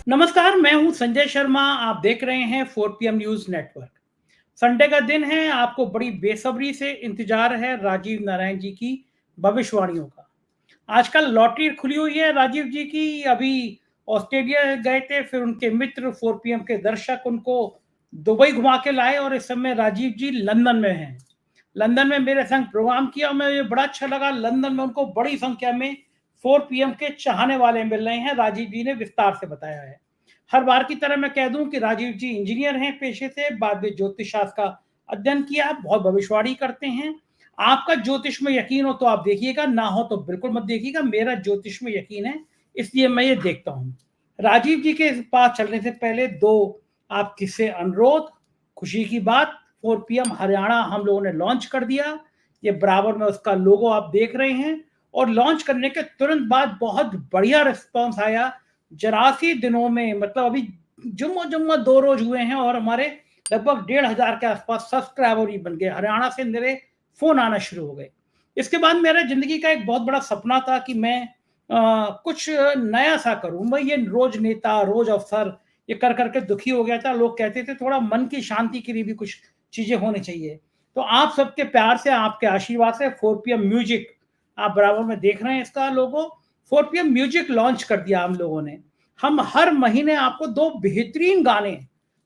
नमस्कार, मैं हूं संजय शर्मा। आप देख रहे हैं 4 PM न्यूज नेटवर्क। संडे का दिन है, आपको बड़ी बेसब्री से इंतजार है राजीव नारायण जी की भविष्यवाणियों का। आजकल लॉटरी खुली हुई है राजीव जी की। अभी ऑस्ट्रेलिया गए थे, फिर उनके मित्र 4 PM के दर्शक उनको दुबई घुमा के लाए और इस समय राजीव जी लंदन में हैं। लंदन में मेरे संग प्रोग्राम किया, मुझे बड़ा अच्छा लगा। लंदन में उनको बड़ी संख्या में 4 PM के चाहने वाले मिल रहे हैं, राजीव जी ने विस्तार से बताया है। हर बार की तरह मैं कह दूं कि राजीव जी इंजीनियर हैं पेशे से, बाद में ज्योतिष शास्त्र का अध्ययन किया, बहुत भविष्यवाणी करते हैं। आपका ज्योतिष में यकीन हो तो आप देखिएगा, ना हो तो बिल्कुल मत देखिएगा। मेरा ज्योतिष में यकीन है, इसलिए मैं ये देखता हूं। राजीव जी के पास चलने से पहले दो आप किससे अनुरोध। खुशी की बात, 4 PM हरियाणा हम लोगों ने लॉन्च कर दिया। ये बराबर में उसका लोगो आप देख रहे हैं, और लॉन्च करने के तुरंत बाद बहुत बढ़िया रिस्पॉन्स आया। 84 दिनों में, मतलब अभी जुम्मा जुम्मा 2 रोज हुए हैं और हमारे लगभग 1,500 के आसपास सब्सक्राइबर ही बन गए। हरियाणा से मेरे फोन आना शुरू हो गए। इसके बाद मेरा जिंदगी का एक बहुत बड़ा सपना था कि मैं कुछ नया सा करूं। मैं ये रोज नेता, रोज अफसर, ये कर करके दुखी हो गया था। लोग कहते थे थोड़ा मन की शांति के लिए भी कुछ चीजें होनी चाहिए। तो आप सबके प्यार से, आपके आशीर्वाद से 4 PM म्यूजिक, आप बराबर में देख रहे हैं इसका लोगो, 4 PM म्यूजिक लॉन्च कर दिया हम लोगों ने। हम हर महीने आपको 2 बेहतरीन गाने,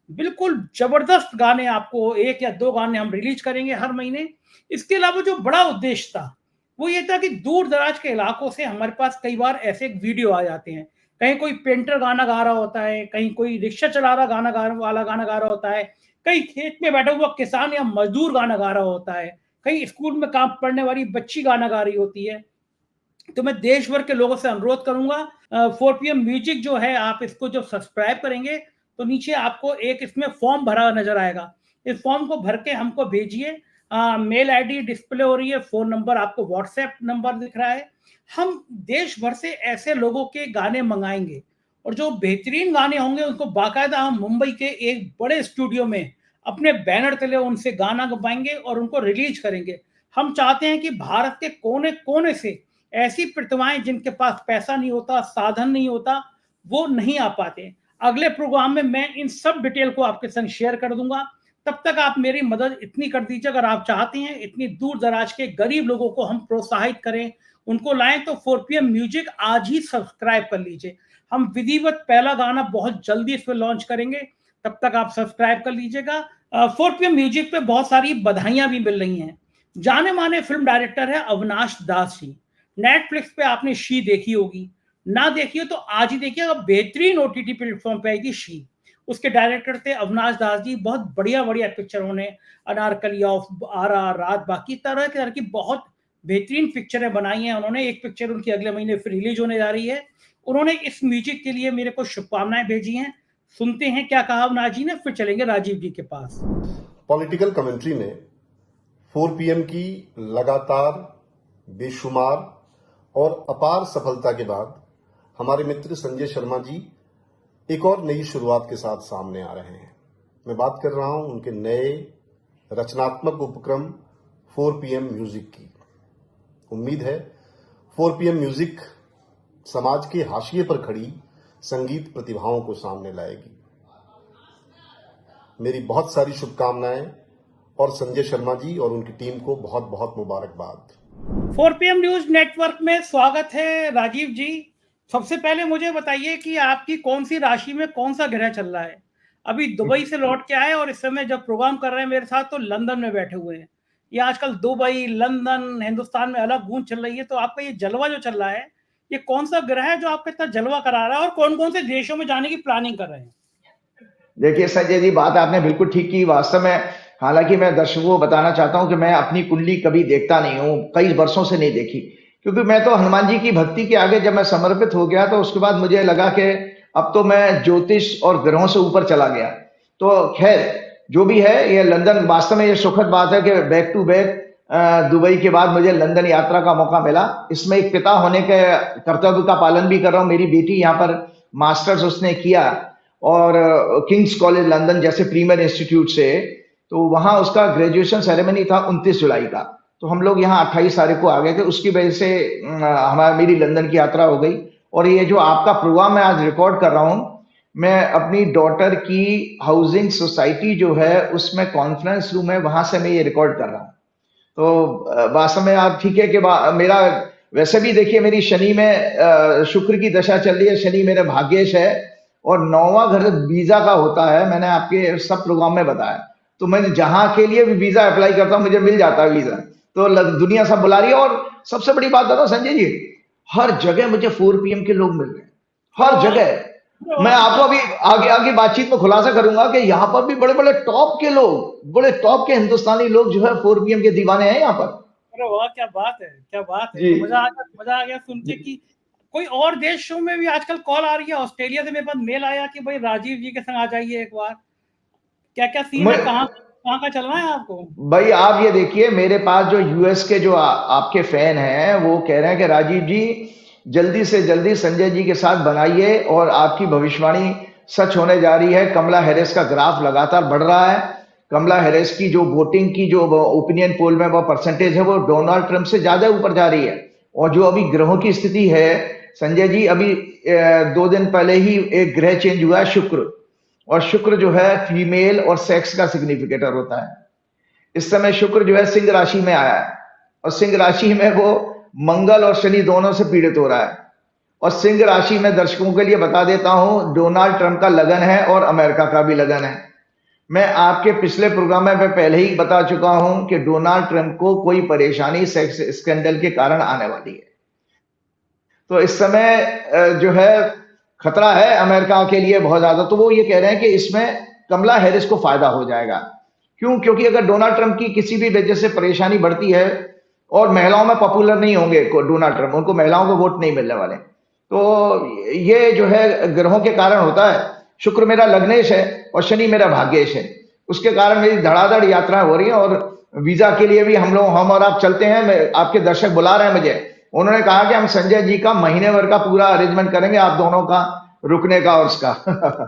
बिल्कुल जबरदस्त गाने, आपको 1 या 2 गाने हम रिलीज करेंगे हर महीने। इसके अलावा जो बड़ा उद्देश्य था वो ये था कि दूर दराज के इलाकों से हमारे पास कई बार ऐसे वीडियो आ जाते हैं। कहीं कोई पेंटर गाना गा रहा होता है, कहीं कोई रिक्शा चला रहा गाना गा रहा होता है, कहीं खेत में बैठा हुआ किसान या मजदूर गाना गा रहा होता है, कहीं स्कूल में काम पढ़ने वाली बच्ची गाना गा रही होती है। तो मैं देश भर के लोगों से अनुरोध करूंगा, 4 PM म्यूजिक जो है, आप इसको जब सब्सक्राइब करेंगे तो नीचे आपको एक इसमें फॉर्म भरा नजर आएगा। इस फॉर्म को भर के हमको भेजिए। मेल आईडी डिस्प्ले हो रही है, फोन नंबर आपको व्हाट्सएप नंबर दिख रहा है। हम देश भर से ऐसे लोगों के गाने मंगाएंगे, और जो बेहतरीन गाने होंगे उनको बाकायदा हम मुंबई के एक बड़े स्टूडियो में अपने बैनर तले उनसे गाना गवाएंगे और उनको रिलीज करेंगे। हम चाहते हैं कि भारत के कोने कोने से ऐसी प्रतिभाएं जिनके पास पैसा नहीं होता, साधन नहीं होता, वो नहीं आ पाते। अगले प्रोग्राम में मैं इन सब डिटेल को आपके संग शेयर कर दूंगा। तब तक आप मेरी मदद इतनी कर दीजिए, अगर आप चाहते हैं इतनी दूर दराज के गरीब लोगों को हम प्रोत्साहित करें, उनको लाएं, तो 4 PM म्यूजिक आज ही सब्सक्राइब कर लीजिए। हम विधिवत पहला गाना बहुत जल्दी इस पर लॉन्च करेंगे, तब तक आप सब्सक्राइब कर लीजिएगा। 4 PM म्यूजिक पे बहुत सारी बधाइयां भी मिल रही हैं। जाने माने फिल्म डायरेक्टर है अविनाश दास जी। नेटफ्लिक्स पे आपने शी देखी होगी, ना देखी हो तो आज ही देखिए। अब बेहतरीन OTT प्लेटफॉर्म पे आई थी शी। उसके डायरेक्टर थे अविनाश दास जी। बहुत बढ़िया बढ़िया पिक्चर उन्होंने, अनारकली ऑफ RR, रात बाकी, तरह की बहुत बेहतरीन पिक्चरें बनाई हैं उन्होंने। एक पिक्चर उनकी अगले महीने फिर रिलीज होने जा रही है। उन्होंने इस म्यूजिक के लिए मेरे को शुभकामनाएं भेजी हैं। सुनते हैं क्या कहा अविनाश जी ने, फिर चलेंगे राजीव जी के पास। पॉलिटिकल कमेंट्री में 4 PM की लगातार बेशुमार और अपार सफलता के बाद हमारे मित्र संजय शर्मा जी एक और नई शुरुआत के साथ सामने आ रहे हैं। मैं बात कर रहा हूं उनके नए रचनात्मक उपक्रम 4 PM म्यूजिक की। उम्मीद है 4 PM म्यूजिक समाज के हाशिए पर खड़ी संगीत प्रतिभाओं को सामने लाएगी। मेरी बहुत सारी शुभकामनाएं और संजय शर्मा जी और उनकी टीम को बहुत बहुत मुबारकबाद। 4 PM न्यूज नेटवर्क में स्वागत है राजीव जी। सबसे पहले मुझे बताइए कि आपकी कौन सी राशि में कौन सा ग्रह चल रहा है। अभी दुबई से लौट के आए और इस समय जब प्रोग्राम कर रहे हैं मेरे साथ तो लंदन में बैठे हुए हैं। ये आजकल दुबई, लंदन, हिंदुस्तान में अलग गूंज चल रही है। तो आपका ये जलवा जो चल रहा है, ये कौन सा ग्रह है जो आपका इतना जलवा करा रहा है, और कौन कौन से देशों में जाने की प्लानिंग कर रहे हैं? देखिए संजय जी, बात आपने बिल्कुल ठीक की। वास्तव में हालांकि मैं दर्शकों को बताना चाहता हूं कि मैं अपनी कुंडली कभी देखता नहीं हूं, कई वर्षों से नहीं देखी, क्योंकि मैं तो हनुमान जी की भक्ति के आगे जब मैं समर्पित हो गया तो उसके बाद मुझे लगा कि अब तो मैं ज्योतिष और ग्रहों से ऊपर चला गया। तो खैर जो भी है, ये लंदन, वास्तव में ये सुखद बात है कि बैक टू बैक दुबई के बाद मुझे लंदन यात्रा का मौका मिला। इसमें एक पिता होने के कर्तव्य का पालन भी कर रहा हूँ। मेरी बेटी यहाँ पर मास्टर्स उसने किया और किंग्स कॉलेज लंदन जैसे प्रीमियर इंस्टीट्यूट से, तो वहां उसका ग्रेजुएशन सेरेमनी था 29 जुलाई का। तो हम लोग यहाँ 28 तारीख को आ गए थे। उसकी वजह से मेरी लंदन की यात्रा हो गई। और ये जो आपका प्रोग्राम मैं आज रिकॉर्ड कर रहा हूँ, मैं अपनी डॉटर की हाउसिंग सोसाइटी जो है उसमें कॉन्फ्रेंस रूम है, वहां से मैं ये रिकॉर्ड कर रहा हूँ। तो वास्तव में आप ठीक है कि मेरा वैसे भी देखिए मेरी शनि में शुक्र की दशा चल रही है, शनि मेरे भाग्येश है और 9वां घर वीजा का होता है, मैंने आपके सब प्रोग्राम में बताया। तो मैं जहां के लिए भी वीजा अप्लाई करता हूं मुझे मिल जाता है वीजा। तो दुनिया सब बुला रही है और सबसे बड़ी बात बताओ संजय जी, हर जगह मुझे 4 PM के लोग मिल रहे हैं, हर जगह। मैं आपको अभी आगे आगे बातचीत में खुलासा करूंगा कि यहाँ पर भी बड़े बड़े टॉप के लोग, बड़े टॉप के हिंदुस्तानी लोग जो है 4 PM के दीवाने हैं यहाँ पर। अरे वाह, क्या बात है, क्या बात है। जी तो मजा आ गया सुन के कि कोई और देशों में भी आजकल कॉल आ रही है। ऑस्ट्रेलिया से मेरे पास मेल आया कि भाई राजीव जी के संग आ जाइए एक बार। क्या क्या सीन है, कहाँ कहाँ का चलना है आपको? भाई आप ये देखिए, मेरे पास जो यूएस के जो आपके फैन हैं वो कह रहे हैं कि राजीव जी जल्दी से जल्दी संजय जी के साथ बनाइए और आपकी भविष्यवाणी सच होने जा रही है। कमला हैरिस का ग्राफ लगातार बढ़ रहा है। कमला हैरिस की जो वोटिंग की जो ओपिनियन पोल में वो परसेंटेज है वो डोनाल्ड ट्रंप से ज्यादा ऊपर जा रही है। और जो अभी ग्रहों की स्थिति है संजय जी, अभी 2 दिन पहले ही एक ग्रह चेंज हुआ है शुक्र, और शुक्र जो है फीमेल और सेक्स का सिग्निफिकेटर होता है। इस समय शुक्र जो है सिंह राशि में आया है और सिंह राशि में वो मंगल और शनि दोनों से पीड़ित हो रहा है। और सिंह राशि में दर्शकों के लिए बता देता हूं, डोनाल्ड ट्रंप का लगन है और अमेरिका का भी लगन है। मैं आपके पिछले प्रोग्राम में पहले ही बता चुका हूं कि डोनाल्ड ट्रंप को कोई परेशानी सेक्स स्कैंडल के कारण आने वाली है। तो इस समय जो है खतरा है अमेरिका के लिए बहुत ज्यादा। तो वो ये कह रहे हैं कि इसमें कमला हैरिस को फायदा हो जाएगा। क्यों? क्योंकि अगर डोनाल्ड ट्रंप की किसी भी वजह से परेशानी बढ़ती है और महिलाओं में पॉपुलर नहीं होंगे डोनाल्ड ट्रंप, उनको महिलाओं को वोट नहीं मिलने वाले, तो ये जो है ग्रहों के कारण होता है। शुक्र मेरा लग्नेश है और शनि मेरा भाग्येश है, उसके कारण मेरी धड़ाधड़ यात्राएं हो रही हैं। और वीजा के लिए भी हम और आप चलते हैं। आपके दर्शक बुला रहे हैं मुझे, उन्होंने कहा कि हम संजय जी का महीने भर का पूरा अरेंजमेंट करेंगे, आप दोनों का रुकने का और उसका।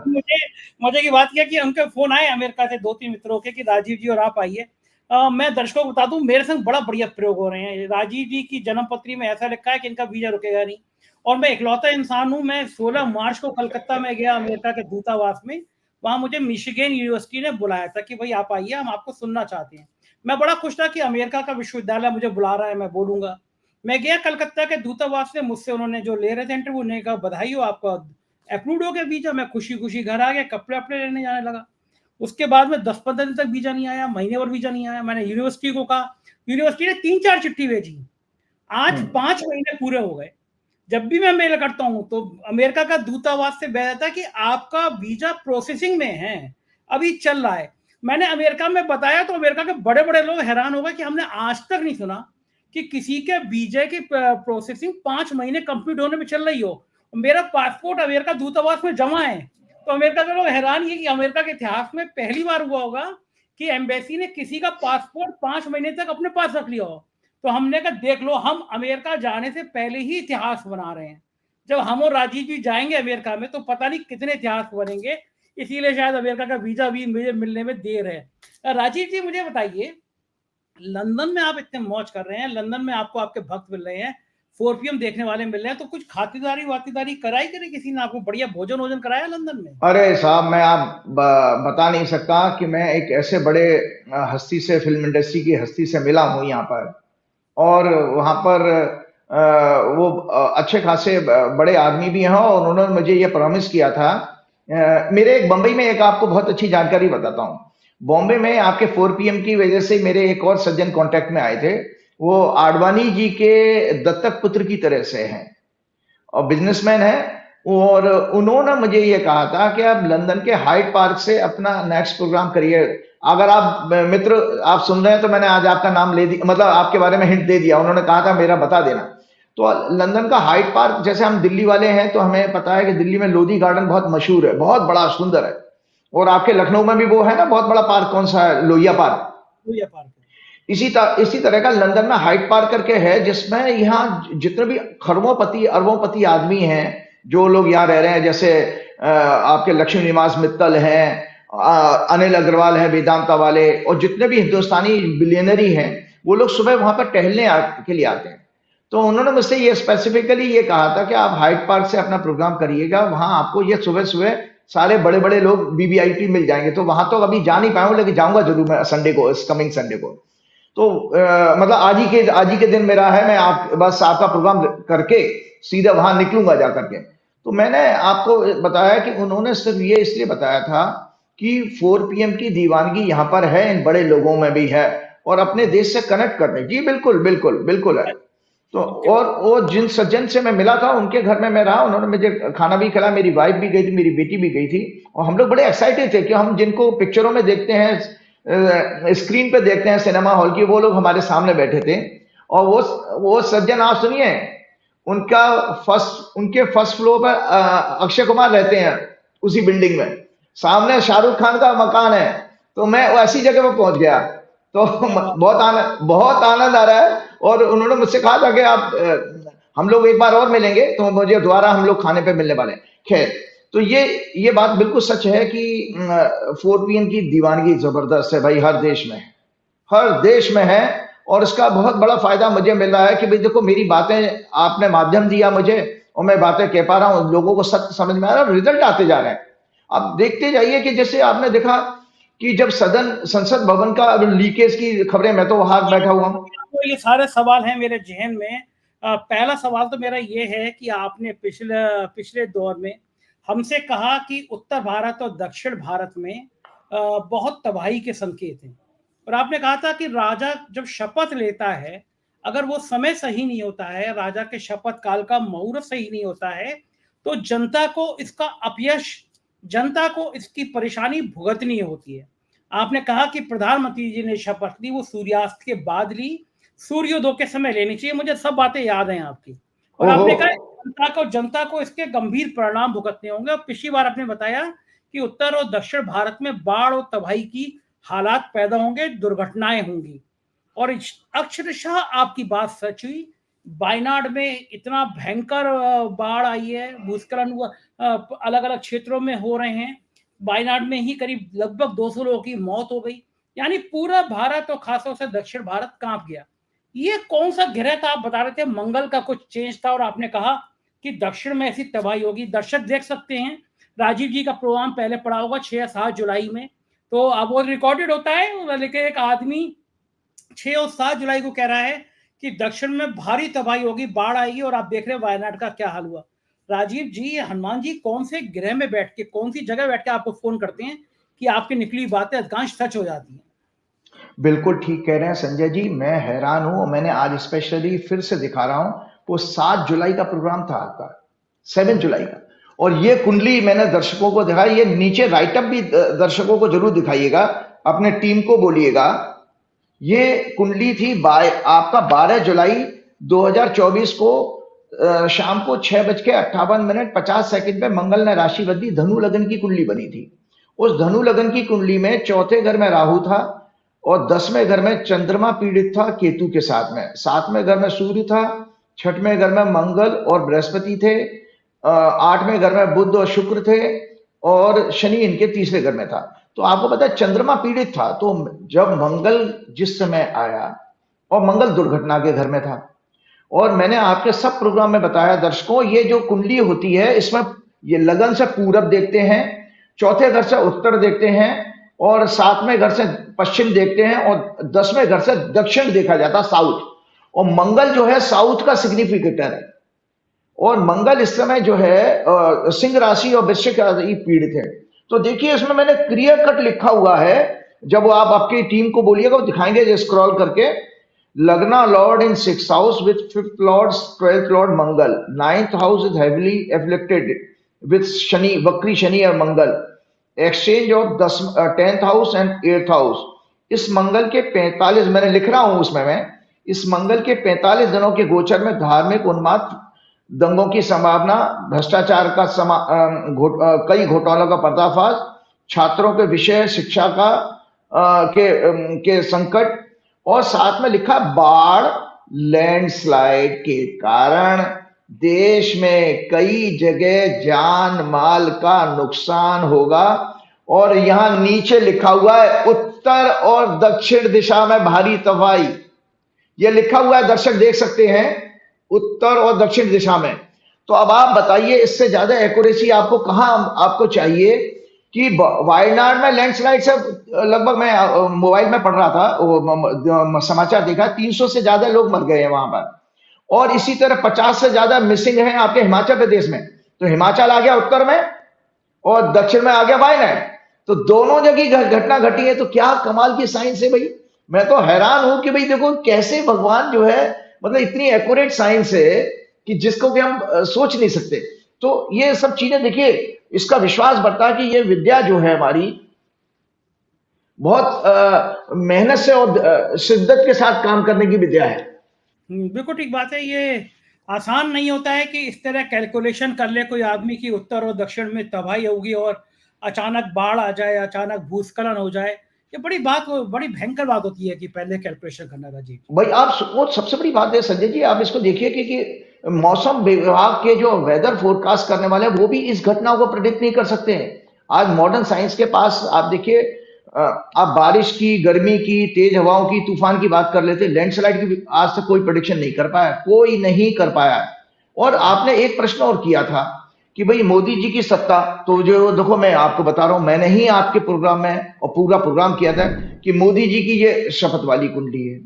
मुझे मजे की बात क्या कि उनके फोन आए अमेरिका से 2-3 मित्रों के कि राजीव जी और आप आइए। मैं दर्शकों को बता दूं, मेरे संग बड़ा बढ़िया प्रयोग हो रहे हैं। राजीव जी की जन्मपत्री में ऐसा लिखा है कि इनका वीजा रुकेगा नहीं। और मैं इकलौता इंसान हूं, मैं 16 मार्च को कलकत्ता में गया अमेरिका के दूतावास में। वहां मुझे मिशिगन यूनिवर्सिटी ने बुलाया था कि भाई आप आइए, हम आपको सुनना चाहते हैं। मैं बड़ा खुश था कि अमेरिका का विश्वविद्यालय मुझे बुला रहा है, मैं बोलूंगा। मैं गया कलकत्ता के दूतावास से, मुझसे उन्होंने जो ले रहे थे इंटरव्यू, उन्होंने कहा बधाई हो, आपका अप्रूव्ड हो गया वीजा। मैं खुशी खुशी घर आ गया, कपड़े अपने लेने जाने लगा। उसके बाद में 10-15 दिन तक वीजा नहीं आया, महीने भर वीजा नहीं आया। मैंने यूनिवर्सिटी को कहा, यूनिवर्सिटी ने 3-4 चिट्ठी भेजी। आज 5 महीने पूरे हो गए। जब भी मैं मेल करता हूं तो अमेरिका का दूतावास से बताता है कि आपका वीजा प्रोसेसिंग में है, अभी चल रहा है। मैंने अमेरिका में बताया तो अमेरिका के बड़े बड़े लोग हैरान हो गए कि हमने आज तक नहीं सुना कि किसी के वीजा की प्रोसेसिंग 5 महीने कंप्लीट होने में चल रही हो। मेरा पासपोर्ट अमेरिका दूतावास में जमा है। तो अमेरिका के लोग हैरान ये कि अमेरिका के इतिहास में पहली बार हुआ होगा कि एम्बेसी ने किसी का पासपोर्ट 5 महीने तक अपने पास रख लिया हो। तो हमने कहा देख लो, हम अमेरिका जाने से पहले ही इतिहास बना रहे हैं। जब हम और राजीव जी जाएंगे अमेरिका में तो पता नहीं कितने इतिहास बनेंगे। इसीलिए शायद अमेरिका का वीजा भी मुझे मिलने में देर है। राजीव जी मुझे बताइए, लंदन में आप इतने मौज कर रहे हैं, लंदन में आपको आपके भक्त मिल रहे हैं, 4 PM देखने वाले मिल रहे हैं, तो कुछ खातिरदारी वातिरदारी कराई कि नहीं? किसी ने आपको बढ़िया भोजन वोजन कराया लंदन में? अरे साहब, मैं आप बता नहीं सकता कि मैं एक ऐसे बड़े हस्ती से, फिल्म इंडस्ट्री की हस्ती से मिला हूं यहाँ पर। और वहां पर वो अच्छे खासे बड़े आदमी भी हैं और उन्होंने मुझे ये प्रॉमिस किया था। मेरे एक बंबई में एक आपको बहुत अच्छी जानकारी बताता हूँ। बॉम्बे में आपके 4 PM की वजह से मेरे एक और सज्जन कांटेक्ट में आए थे। वो आडवाणी जी के दत्तक पुत्र की तरह से हैं और बिजनेसमैन है। और उन्होंने मुझे ये कहा था कि आप लंदन के हाइड पार्क से अपना नेक्स्ट प्रोग्राम करिए। अगर आप मित्र आप सुन रहे हैं तो मैंने आज आपका नाम ले दिया, मतलब आपके बारे में हिंट दे दिया। उन्होंने कहा था मेरा बता देना। तो लंदन का हाइड पार्क, जैसे हम दिल्ली वाले हैं तो हमें पता है कि दिल्ली में लोधी गार्डन बहुत मशहूर है, बहुत बड़ा सुंदर है। और आपके लखनऊ में भी वो है ना बहुत बड़ा पार्क, कौन सा है? लोहिया पार्क। लोहिया पार्क। इसी तरह का लंदन में हाइड पार्क करके है, जिसमें यहाँ जितने भी खरबोंपति अरबोंपति आदमी हैं, जो लोग यहाँ रह रहे हैं, जैसे आपके लक्ष्मी निवास मित्तल हैं, अनिल अग्रवाल है वेदांता वाले, और जितने भी हिंदुस्तानी बिलियनरी हैं, वो लोग सुबह वहां पर टहलने के लिए आते हैं। तो उन्होंने मुझसे ये स्पेसिफिकली ये कहा था कि आप हाइड पार्क से अपना प्रोग्राम करिएगा, वहां आपको ये सुबह सुबह सारे बड़े बड़े लोग वीवीआईपी मिल जाएंगे। तो वहां तो अभी जा नहीं पाया हूं, लेकिन जाऊंगा जरूर मैं संडे को, इस कमिंग संडे को। तो मतलब आज ही के दिन मेरा है, मैं बस आपका प्रोग्राम करके सीधा वहां निकलूंगा जा करके। तो मैंने आपको बताया कि उन्होंने सिर्फ ये इसलिए बताया था कि 4 PM की दीवानगी यहाँ पर है, इन बड़े लोगों में भी है, और अपने देश से कनेक्ट करने। जी बिल्कुल बिल्कुल बिल्कुल है। तो और वो जिन सज्जन से मैं मिला था उनके घर में मैं रहा, उन्होंने मुझे खाना भी खिलाया, मेरी वाइफ भी गई थी, मेरी बेटी भी गई थी, और हम लोग बड़े एक्साइटेड थे कि हम जिनको पिक्चरों में देखते हैं, स्क्रीन पे देखते हैं सिनेमा हॉल की, वो लोग हमारे सामने बैठे थे। और वो सज्जन, आप सुनिए, उनके फर्स्ट फ्लोर पर अक्षय कुमार रहते हैं, उसी बिल्डिंग में, सामने शाहरुख खान का मकान है। तो मैं ऐसी जगह पर पहुंच गया, तो बहुत आनंद आ रहा है। और उन्होंने मुझसे कहा था कि आप हम लोग एक बार और मिलेंगे, तो मुझे दोबारा हम लोग खाने पे मिलने वाले हैं। खैर, तो ये बात बिल्कुल सच है कि 4 PM की दीवानगी जबरदस्त है भाई, हर देश में है। और इसका बहुत बड़ा फायदा मुझे मिल रहा है कि भाई देखो, मेरी बातें आपने माध्यम दिया मुझे, और मैं बातें कह पा रहा हूँ, लोगों को सत्य समझ में आ रहा है, रिजल्ट आते जा रहे हैं। आप देखते जाइए कि जैसे आपने देखा कि जब संसद भवन का लीकेज की खबरें, मैं तो वहां बैठा हुआ हूँ। तो ये सारे सवाल हैं मेरे जहन में। पहला सवाल तो मेरा ये है कि आपने पिछले दौर में हमसे कहा कि उत्तर भारत और दक्षिण भारत में बहुत तबाही के संकेत हैं, और आपने कहा था कि राजा जब शपथ लेता है, अगर वो समय सही नहीं होता है, राजा के शपथ काल का मुहूर्त सही नहीं होता है, तो जनता को इसका अपयश, जनता को इसकी परेशानी भुगतनी होती है। आपने कहा कि प्रधानमंत्री जी ने शपथ ली, वो सूर्यास्त के बाद ली, सूर्योदय के समय लेनी चाहिए। मुझे सब बातें याद हैं आपकी। और आपने कहा जनता को इसके गंभीर परिणाम भुगतने होंगे। और पिछली बार आपने बताया कि उत्तर और दक्षिण भारत में बाढ़ और तबाही की हालात पैदा होंगे, दुर्घटनाएं होंगी, और अक्षरशः आपकी बात सच हुई। वायनाड में इतना भयंकर बाढ़ आई है, भूस्खलन हुआ, अलग अलग क्षेत्रों में हो रहे हैं। वायनाड में ही करीब लगभग 200 लोगों की मौत हो गई, यानी पूरा भारत और खासतौर से दक्षिण भारत कांप गया। ये कौन सा ग्रह था? आप बता रहे थे मंगल का कुछ चेंज था, और आपने कहा कि दक्षिण में ऐसी तबाही होगी। दर्शक देख सकते हैं, राजीव जी का प्रोग्राम पहले पड़ा होगा 6 या 7 जुलाई में, तो अब वो रिकॉर्डेड होता है, लेकिन एक आदमी 6 और 7 जुलाई को कह रहा है कि दक्षिण में भारी तबाही होगी, बाढ़ आएगी, और आप देख रहे हैं वायनाड का क्या हाल हुआ। राजीव जी, हनुमान जी कौन से ग्रह में बैठ के, कौन सी जगह बैठ के आपको फोन करते हैं कि आपकी निकली बातें अधिकांश सच हो जाती हैं? बिल्कुल ठीक कह रहे हैं संजय जी, मैं हैरान हूं। मैंने आज स्पेशली फिर से दिखा रहा हूं, वो 7 जुलाई का प्रोग्राम था आपका, 7 जुलाई का। और ये कुंडली मैंने दर्शकों को दिखाई, ये नीचे राइटअप भी दर्शकों को जरूर दिखाइएगा, अपने टीम को बोलिएगा। ये कुंडली थी आपका 12 जुलाई 2024 को शाम को 6:58:50 पे मंगल ने राशि बदली, धनु लगन की कुंडली बनी थी। उस धनु लगन की कुंडली में चौथे घर में राहु था, और 10वें घर में चंद्रमा पीड़ित था केतु के साथ में, 7वें घर में सूर्य था, 6वें घर में मंगल और बृहस्पति थे, 8वें घर में बुध और शुक्र थे, और शनि इनके तीसरे घर में था। तो आपको पता है चंद्रमा पीड़ित था। तो जब मंगल जिस समय आया, और मंगल दुर्घटना के घर में था, और मैंने आपके सब प्रोग्राम में बताया दर्शकों, ये जो कुंडली होती है, इसमें ये लगन से पूरब देखते हैं, चौथे घर से उत्तर देखते हैं, और 7वें घर से पश्चिम देखते हैं, और 10वें घर से दक्षिण देखा जाता, साउथ। और मंगल जो है साउथ का सिग्निफिकेटर है, और मंगल इस समय जो है सिंह राशि और वृश्चिक राशि पीड़ित है। तो देखिए इसमें मैंने क्लियर कट लिखा हुआ है, जब आप आपकी टीम को बोलिएगा वो दिखाएंगे स्क्रॉल करके। लग्ना lord in 6th house with 5th lord 12th lord Mangal, 9th house is heavily afflicted with Shani, वक्री शनि और Mangal, exchange of 10th house and 8th house. इस मंगल के 45, मैंने लिख रहा हूं उसमें मैं, इस मंगल के 45 दिनों के गोचर में धार्मिक उन्माद, दंगों की संभावना, भ्रष्टाचार का कई घोटालों का पर्दाफाश, छात्रों के विषय शिक्षा का के संकट, और साथ में लिखा बाढ़, लैंडस्लाइड के कारण देश में कई जगह जान माल का नुकसान होगा। और यहां नीचे लिखा हुआ है उत्तर और दक्षिण दिशा में भारी तबाही, यह लिखा हुआ है, दर्शक देख सकते हैं, उत्तर और दक्षिण दिशा में। तो अब आप बताइए इससे ज्यादा एक्यूरेसी आपको कहाँ आपको चाहिए कि वायनाड में लैंडस्लाइड से लगभग मैं मोबाइल में पढ़ रहा था, समाचार देखा, 300 से ज्यादा लोग मर गए हैं वहां पर, और इसी तरह 50 से ज्यादा मिसिंग हैं आपके हिमाचल प्रदेश में। तो हिमाचल आ गया उत्तर में और दक्षिण में आ गया वायनाड, तो दोनों जगह घटना घटी है। तो क्या कमाल की साइंस है भाई, मैं तो हैरान हूं कि भाई देखो कैसे भगवान जो है, मतलब इतनी एक्यूरेट साइंस है कि जिसको कि हम सोच नहीं सकते। तो ये सब चीजें देखिए, इसका विश्वास बढ़ता है कि ये विद्या जो है हमारी बहुत मेहनत से और शिद्दत के साथ काम करने की विद्या है। बिल्कुल ठीक बात है। ये आसान नहीं होता है कि इस तरह कैलकुलेशन कर ले कोई आदमी की उत्तर और दक्षिण में तबाही होगी और अचानक बाढ़ आ जाए, अचानक भूस्खलन हो जाए। ये बड़ी भयंकर बात होती है कि पहले कैलकुलेशन करना था। जी भाई आप वो सबसे बड़ी बात है संजय जी, आप इसको देखिए कि मौसम विभाग के जो वेदर फोरकास्ट करने वाले हैं वो भी इस घटनाओं को प्रेडिक्ट नहीं कर सकते हैं। आज मॉडर्न साइंस के पास आप देखिए, आप बारिश की, गर्मी की, तेज हवाओं की, तूफान की बात कर लेते, लैंडस्लाइड की आज तक कोई प्रेडिक्शन नहीं कर पाया, कोई नहीं कर पाया। और आपने एक प्रश्न और किया था कि भाई मोदी जी की सत्ता, तो जो देखो मैं आपको बता रहा हूं, मैंने ही आपके प्रोग्राम में और पूरा प्रोग्राम किया था कि मोदी जी की ये शपथ वाली कुंडली है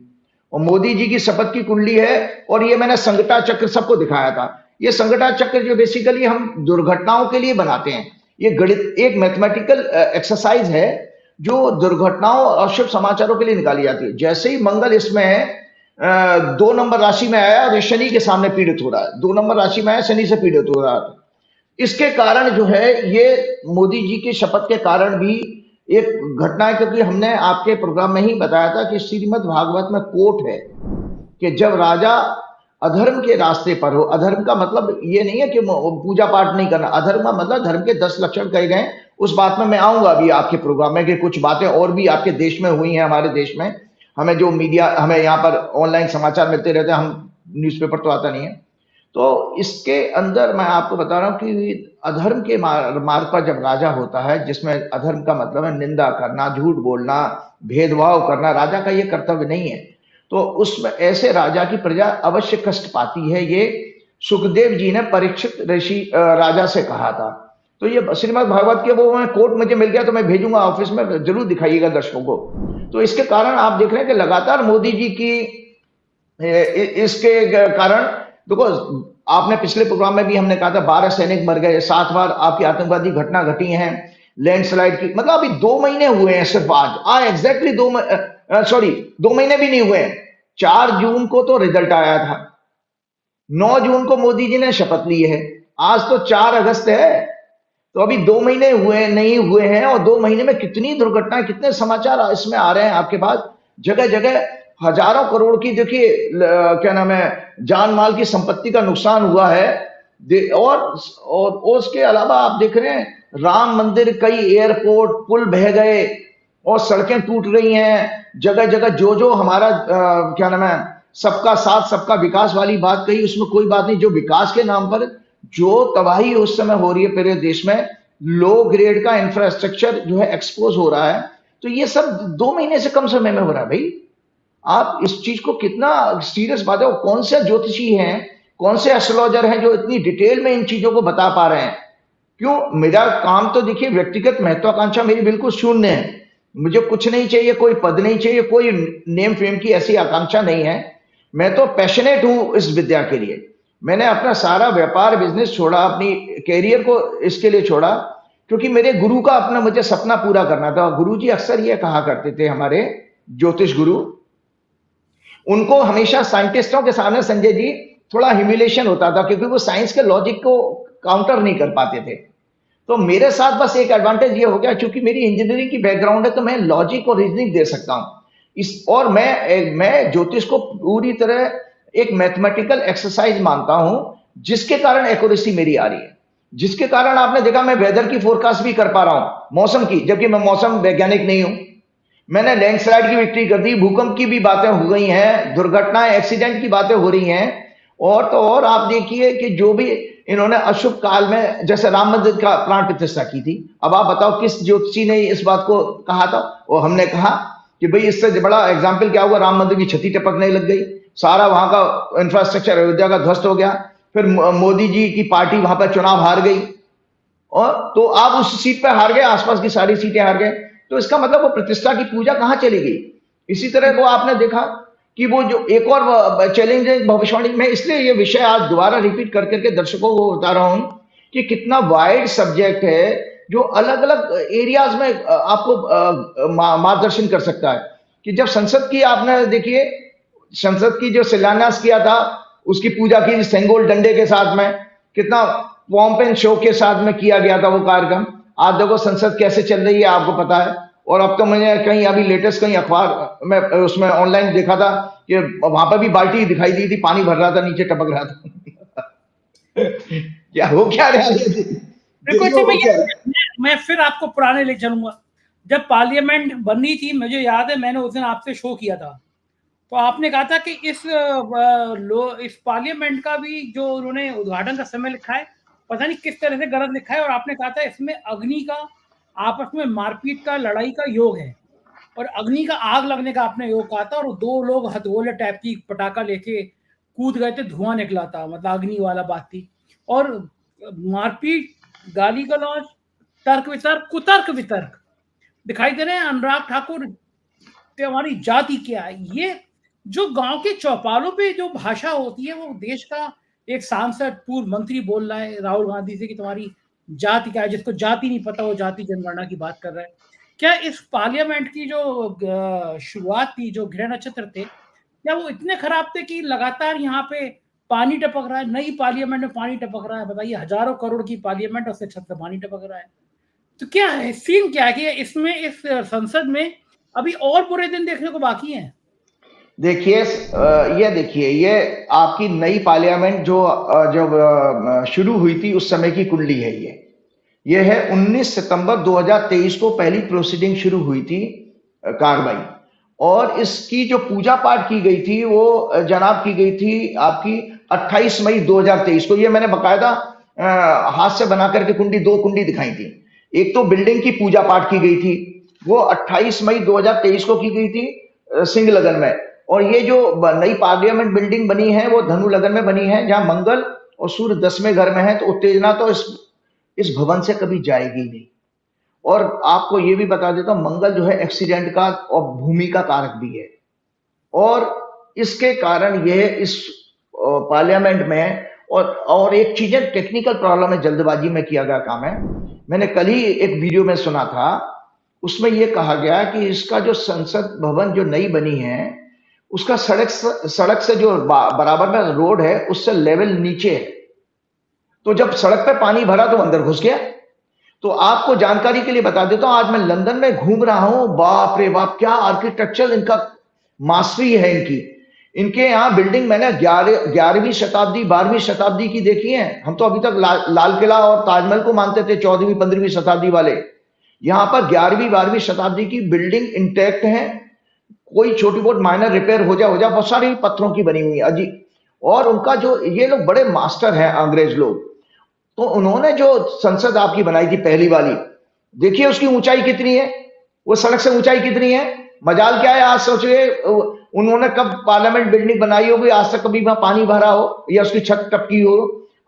और मोदी जी की शपथ की कुंडली है, और ये मैंने संगठा चक्र सबको दिखाया था। ये संगठा चक्र जो बेसिकली हम दुर्घटनाओं के लिए बनाते हैं, ये गणित एक मैथमेटिकल एक्सरसाइज है जो दुर्घटनाओं और अशुभ समाचारों के लिए निकाली जाती है। जैसे ही मंगल इसमें 2 नंबर राशि में आया और ये शनि के सामने पीड़ित हो रहा है, 2 नंबर राशि में आया, शनि से पीड़ित हो रहा है, इसके कारण जो है ये मोदी जी की शपथ के कारण भी एक घटना है। क्योंकि हमने आपके प्रोग्राम में ही बताया था कि श्रीमद् भागवत में कोट है कि जब राजा अधर्म के रास्ते पर हो, अधर्म का मतलब ये नहीं है कि पूजा पाठ नहीं करना, अधर्म का मतलब धर्म के 10 लक्षण कहे गए। उस बात में मैं आऊंगा अभी आपके प्रोग्राम में कि कुछ बातें और भी आपके देश में हुई हैं, हमारे देश में। हमें जो मीडिया, हमें यहाँ पर ऑनलाइन समाचार मिलते रहते हैं, हम न्यूज़पेपर तो आता नहीं है। तो इसके अंदर मैं आपको बता रहा हूं कि अधर्म के मार्ग पर जब राजा होता है, जिसमें अधर्म का मतलब है निंदा करना, झूठ बोलना, भेदभाव करना, राजा का ये कर्तव्य नहीं है। तो उसमें ऐसे राजा की प्रजा अवश्य कष्ट पाती है। ये सुखदेव जी ने परीक्षित ऋषि राजा से कहा था। तो ये श्रीमद् भागवत के वो कोट मुझे मिल गया, तो मैं भेजूंगा ऑफिस में, जरूर दिखाइएगा दर्शकों को। तो इसके कारण आप देख रहे हैं कि लगातार मोदी जी की इसके कारण देखो, आपने पिछले प्रोग्राम में भी हमने कहा था 12 सैनिक मर गए, 7 बार आपकी आतंकवादी घटना घटी हैं, लैंडस्लाइड की, मतलब अभी 2 महीने हुए हैं सिर्फ आज एग्जैक्टली 2 महीने भी नहीं हुए हैं। 4 जून को तो रिजल्ट आया था, 9 जून को मोदी जी ने शपथ ली है, आज तो 4 अगस्त है, तो अभी 2 महीने नहीं हुए हैं, और 2 महीने में कितनी दुर्घटनाएं, कितने समाचार इसमें आ रहे हैं आपके पास। जगह जगह हजारों करोड़ की देखिए क्या नाम है, जान माल की संपत्ति का नुकसान हुआ है। और उसके अलावा आप देख रहे हैं राम मंदिर, कई एयरपोर्ट, पुल बह गए और सड़कें टूट रही हैं जगह जगह। जो हमारा क्या नाम है, सबका साथ सबका विकास वाली बात कही, उसमें कोई बात नहीं। जो विकास के नाम पर जो तबाही उस समय हो रही है पूरे देश में, लो ग्रेड का इंफ्रास्ट्रक्चर जो है एक्सपोज हो रहा है, तो ये सब 2 महीने से कम समय में हो रहा है। भाई आप इस चीज को, कितना सीरियस बात है। कौन से ज्योतिषी हैं, कौन से एस्ट्रोलॉजर हैं जो इतनी डिटेल में इन चीजों को बता पा रहे हैं? क्यों, मेरा काम तो देखिए, व्यक्तिगत महत्वाकांक्षा मेरी बिल्कुल शून्य है। मुझे कुछ नहीं चाहिए, कोई पद नहीं चाहिए, कोई नेम फेम की ऐसी आकांक्षा नहीं है। मैं तो पैशनेट हूं इस विद्या के लिए। मैंने अपना सारा व्यापार, बिजनेस छोड़ा, अपनी कैरियर को इसके लिए छोड़ा, क्योंकि मेरे गुरु का अपना मुझे सपना पूरा करना था। गुरु जी अक्सर ये कहा करते थे, हमारे ज्योतिष गुरु, उनको हमेशा साइंटिस्टों के सामने संजय जी थोड़ा ह्यूमिलेशन होता था, क्योंकि वो साइंस के लॉजिक को काउंटर नहीं कर पाते थे। तो मेरे साथ बस एक एडवांटेज ये हो गया, क्योंकि मेरी इंजीनियरिंग की बैकग्राउंड है, तो मैं लॉजिक और रीजनिंग दे सकता हूं और मैं ज्योतिष को पूरी तरह एक मैथमेटिकल एक्सरसाइज मानता हूं, जिसके कारण एक्यूरेसी मेरी आ रही है, जिसके कारण आपने देखा मैं वेदर की फोरकास्ट भी कर पा रहा हूं, मौसम की, जबकि मैं मौसम वैज्ञानिक नहीं हूं। मैंने लैंडस्लाइड की विक्ट्री कर दी, भूकंप की भी बातें हो गई हैं, दुर्घटनाएं, एक्सीडेंट की बातें हो रही हैं। और तो और आप देखिए कि जो भी इन्होंने अशुभ काल में, जैसे राम मंदिर का प्राण प्रतिष्ठा की थी, अब आप बताओ किस ज्योतिषी ने इस बात को कहा था? और हमने कहा कि भाई इससे बड़ा एग्जाम्पल क्या हुआ, राम मंदिर की छती टपकने लग गई, सारा वहां का इंफ्रास्ट्रक्चर अयोध्या का ध्वस्त हो गया। फिर मोदी जी की पार्टी वहां पर चुनाव हार गई, और तो आप उस सीट पर हार गए, आसपास की सारी सीटें हार गए, तो इसका मतलब वो प्रतिष्ठा की पूजा कहां चली गई। इसी तरह वो आपने देखा कि वो जो एक और चैलेंज है भविष्यवाणी में, इसलिए ये विषय आज दोबारा रिपीट कर करके दर्शकों को बता रहा हूं कि कितना वाइड सब्जेक्ट है, जो अलग अलग एरियाज में आपको मार्गदर्शन कर सकता है। कि जब संसद की आपने देखिए, संसद की जो शिलान्यास किया था, उसकी पूजा की सेंगोल डंडे के साथ में, कितना पॉम्प एंड शो के साथ में किया गया था वो कार्यक्रम। आज देखो संसद कैसे चल रही है, आपको पता है। और अब तो मैंने कहीं अभी लेटेस्ट कहीं अखबार में उसमें ऑनलाइन देखा था कि वहां पर भी बाल्टी दिखाई दी थी, पानी भर रहा था, नीचे टपक रहा था। क्या हो क्या रहा है देखो अच्छा, मैं फिर आपको पुराने ले चलूंगा। जब पार्लियामेंट बननी थी, मुझे याद है मैंने उस दिन आपसे शो किया था, तो आपने कहा था कि इस पार्लियामेंट का भी जो उन्होंने उद्घाटन का समय लिखा है, पता नहीं किस तरह से गलत लिखा है, और आपने कहा था इसमें अग्नि का, आपस में मारपीट का, लड़ाई का योग है, और अग्नि का, आग लगने का आपने योग कहा था, और दो लोग हथगोले टाइप की पटाखा लेके कूद गए थे, धुआं निकला था, मतलब अग्नि वाला बात थी। और मारपीट, गाली गलौज, तर्क वितर्क, कुतर्क वितर्क दिखाई दे रहे हैं। अनुराग ठाकुर, हमारी जाति क्या है, ये जो गांव के चौपालों पे जो भाषा होती है, वो देश का एक सांसद, पूर्व मंत्री बोल रहा है राहुल गांधी से कि तुम्हारी जाति क्या है, जिसको जाति नहीं पता वो जाति जनगणना की बात कर रहा है। क्या इस पार्लियामेंट की जो शुरुआत थी, जो गृह नक्षत्र थे, क्या वो इतने खराब थे कि लगातार यहाँ पे पानी टपक रहा है, नई पार्लियामेंट में पानी टपक रहा है? बताइए, हजारों करोड़ की पार्लियामेंट, उससे छत से पानी टपक रहा है। तो क्या है सीन, क्या है कि इसमें, इस संसद में अभी और बुरे दिन देखने को बाकी हैं? देखिए, ये देखिए, ये आपकी नई पार्लियामेंट जो जब शुरू हुई थी उस समय की कुंडली है। ये है 19 सितंबर 2023 को पहली प्रोसीडिंग शुरू हुई थी, कार्रवाई। और इसकी जो पूजा पाठ की गई थी वो जनाब की गई थी आपकी 28 मई 2023 को। ये मैंने बकायदा हाथ से बना करके कुंडी, दो कुंडी दिखाई थी। एक तो बिल्डिंग की पूजा पाठ की गई थी, वो 28 मई 2023 को की गई थी सिंह लगन में। और ये जो नई पार्लियामेंट बिल्डिंग बनी है वो धनु लगन में बनी है, जहां मंगल और सूर्य 10वें घर में है। तो उत्तेजना तो इस भवन से कभी जाएगी नहीं। और आपको ये भी बता देता हूं, मंगल जो है एक्सीडेंट का और भूमि का कारक भी है। और इसके कारण यह इस पार्लियामेंट में और एक चीज है, टेक्निकल प्रॉब्लम है, जल्दबाजी में किया गया काम है। मैंने कल ही एक वीडियो में सुना था, उसमें यह कहा गया कि इसका जो संसद भवन जो नई बनी है, उसका सड़क से जो बराबर में रोड है उससे लेवल नीचे है। तो जब सड़क पे पानी भरा तो अंदर घुस गया। तो आपको जानकारी के लिए बता देता हूं, आज मैं लंदन में घूम रहा हूं, बाप रे बाप, क्या आर्किटेक्चर इनका मास्टरी है इनकी। इनके यहाँ बिल्डिंग मैंने 11वीं शताब्दी 12वीं शताब्दी की देखी है। हम तो अभी तक लाल किला और ताजमहल को मानते थे 14वीं 15वीं शताब्दी वाले। यहाँ पर 11वीं 12वीं शताब्दी की बिल्डिंग इंटैक्ट है, कोई छोटी बहुत माइनर रिपेयर हो जाए, बहुत सारी पत्थरों की बनी हुई है अजी। और उनका जो, ये लोग बड़े मास्टर हैं अंग्रेज लोग। तो उन्होंने जो संसद आपकी बनाई थी पहली वाली, देखिए उसकी ऊंचाई कितनी है, वो सड़क से ऊंचाई कितनी है। मजाल क्या है, आज सोचिए उन्होंने कब पार्लियामेंट बिल्डिंग बनाई होगी, आज तक कभी वहां पानी भरा हो या उसकी छत टपकी हो।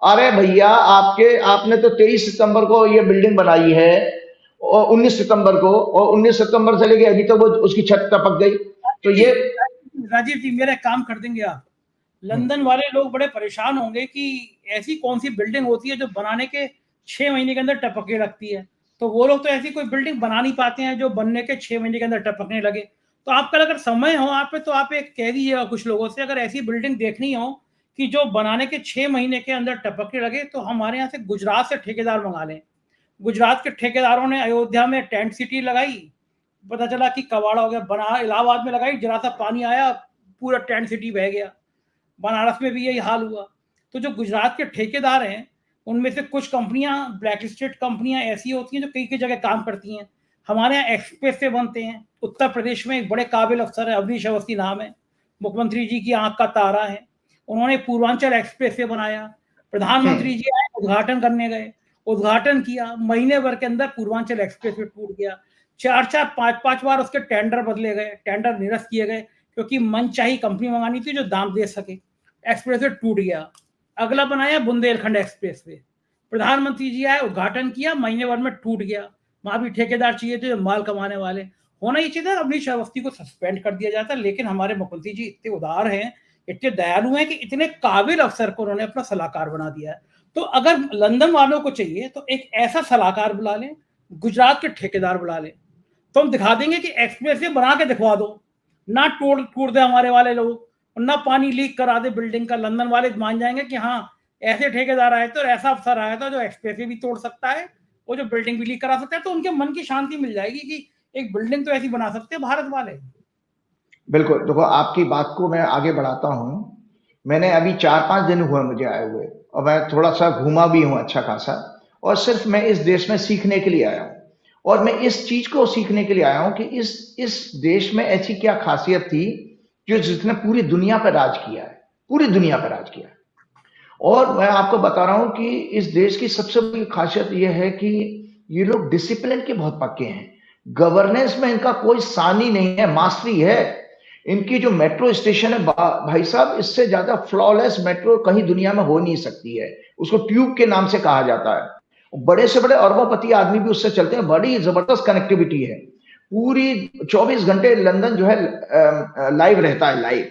अरे भैया, आपने तो 23 सितंबर को ये बिल्डिंग बनाई है, और 19 सितंबर को, और 19 सितंबर से लेके अभी तक वो उसकी छत टपक गई। तो ये राजीव जी, मेरा काम कर देंगे आप, लंदन वाले लोग बड़े परेशान होंगे कि ऐसी कौन सी बिल्डिंग होती है जो बनाने के 6 महीने के अंदर टपकने लगती है। तो वो लोग तो ऐसी कोई बिल्डिंग बना नहीं पाते हैं जो बनने के 6 महीने के अंदर टपकने लगे। तो आपका अगर समय हो आप पे, तो आप एक कह दीजिएगा कुछ लोगों से, अगर ऐसी बिल्डिंग देखनी हो कि जो बनाने के 6 महीने के अंदर टपकने लगे, तो हमारे यहाँ से गुजरात से ठेकेदार मंगा लें। गुजरात के ठेकेदारों ने अयोध्या में टेंट सिटी लगाई, पता चला कि कबाड़ा हो गया। बना इलाहाबाद में लगाई, जरा सा पानी आया, पूरा टेंट सिटी बह गया। बनारस में भी यही हाल हुआ। तो जो गुजरात के ठेकेदार हैं, उनमें से कुछ कंपनियां, ब्लैकलिस्टेड कंपनियां ऐसी होती हैं जो कई कई जगह काम करती हैं। हमारे यहाँ एक्सप्रेस वे बनते हैं। उत्तर प्रदेश में एक बड़े काबिल अफसर है, अवनीश अवस्थी नाम है, मुख्यमंत्री जी की आंख का तारा है। उन्होंने पूर्वांचल एक्सप्रेस वे बनाया। प्रधानमंत्री जी आए, उद्घाटन करने गए, उद्घाटन किया, महीने भर के अंदर पूर्वांचल एक्सप्रेस वे टूट गया। 4-4 5-5 बार उसके टेंडर बदले गए, टेंडर निरस्त किए गए, क्योंकि मनचाही कंपनी मंगानी थी जो दाम दे सके। एक्सप्रेस वे टूट गया। अगला बनाया बुंदेलखंड एक्सप्रेस वे, प्रधानमंत्री जी आए, उद्घाटन किया, महीने भर में टूट गया। वहां भी ठेकेदार चाहिए थे, माल कमाने वाले। होना ही चाहिए था अवनीश अवस्थी को सस्पेंड कर दिया जाता, लेकिन हमारे मुख्यमंत्री जी इतने उदार हैं, इतने दयालु हैं कि इतने काबिल अफसर को उन्होंने अपना सलाहकार बना दिया है। तो अगर लंदन वालों को चाहिए तो एक ऐसा सलाहकार बुला लें, गुजरात के ठेकेदार बुला लें, तो हम दिखा देंगे कि एक्सप्रेस वे बना के दिखवा दो, ना तोड़ दे हमारे वाले लोग, ना पानी लीक करा दे बिल्डिंग का। लंदन वाले मान जाएंगे कि हाँ ऐसे ठेकेदार आए थे और ऐसा अफसर आया था जो एक्सप्रेस वे भी तोड़ सकता है, वो जो बिल्डिंग भी लीक करा सकता है। तो उनके मन की शांति मिल जाएगी कि एक बिल्डिंग तो ऐसी बना सकते हैं भारत वाले। बिल्कुल, देखो आपकी बात को मैं आगे बढ़ाता हूं। मैंने अभी 4-5 दिन हुए मुझे आए हुए, और मैं थोड़ा सा घूमा भी हूं अच्छा खासा, और सिर्फ मैं इस देश में सीखने के लिए आया हूं। और मैं इस चीज को सीखने के लिए आया हूं कि इस देश में ऐसी क्या खासियत थी जो जिसने पूरी दुनिया पर राज किया है, पूरी दुनिया पर राज किया है। और मैं आपको बता रहा हूं कि इस देश की सबसे बड़ी खासियत यह है कि ये लोग डिसिप्लिन के बहुत पक्के हैं। गवर्नेंस में इनका कोई सानी नहीं है, मास्टरी है। इनकी जो मेट्रो स्टेशन है भाई साहब, इससे ज्यादा फ्लॉलेस मेट्रो कहीं दुनिया में हो नहीं सकती है। उसको ट्यूब के नाम से कहा जाता है। बड़े से बड़े अरबोपति आदमी भी उससे चलते हैं, बड़ी जबरदस्त कनेक्टिविटी है। पूरी 24 घंटे लंदन जो है लाइव रहता है, लाइव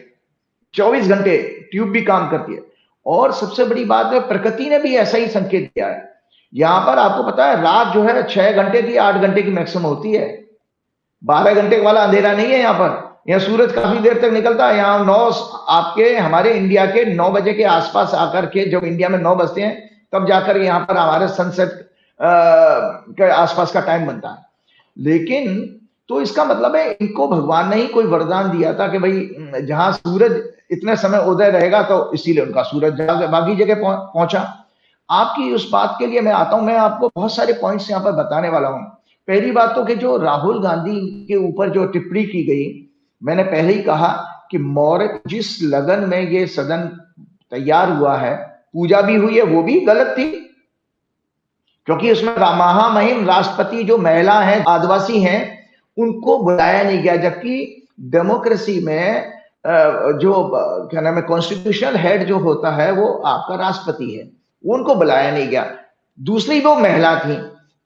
24 घंटे ट्यूब भी काम करती है। और सबसे बड़ी बात है, प्रकृति ने भी ऐसा ही संकेत दिया है। यहां पर आपको पता है रात जो है 6 घंटे की 8 घंटे की मैक्सिमम होती है, 12 घंटे वाला अंधेरा नहीं है यहाँ पर। यहाँ सूरज काफी देर तक निकलता है। यहाँ 9 आपके हमारे इंडिया के 9 बजे के आसपास आकर के, जब इंडिया में 9 बजते हैं तब जाकर यहाँ पर हमारे सनसेट के आसपास का टाइम बनता है। लेकिन तो इसका मतलब है इनको भगवान ने ही कोई वरदान दिया था कि भाई जहां सूरज इतने समय उदय रहेगा, तो इसीलिए उनका सूरज बाकी जगह पहुंचा। आपकी उस बात के लिए मैं आता हूं, मैं आपको बहुत सारे पॉइंट्स यहाँ पर बताने वाला हूं। पहली बात तो कि जो राहुल गांधी के ऊपर जो टिप्पणी की गई, मैंने पहले ही कहा कि मौर्य जिस लगन में ये सदन तैयार हुआ है, पूजा भी हुई है, वो भी गलत थी, क्योंकि उसमें महामहिम राष्ट्रपति जो महिला हैं, आदिवासी हैं, उनको बुलाया नहीं गया। जबकि डेमोक्रेसी में जो क्या नाम है, कॉन्स्टिट्यूशनल हेड जो होता है वो आपका राष्ट्रपति है, उनको बुलाया नहीं गया। दूसरी वो महिला थी।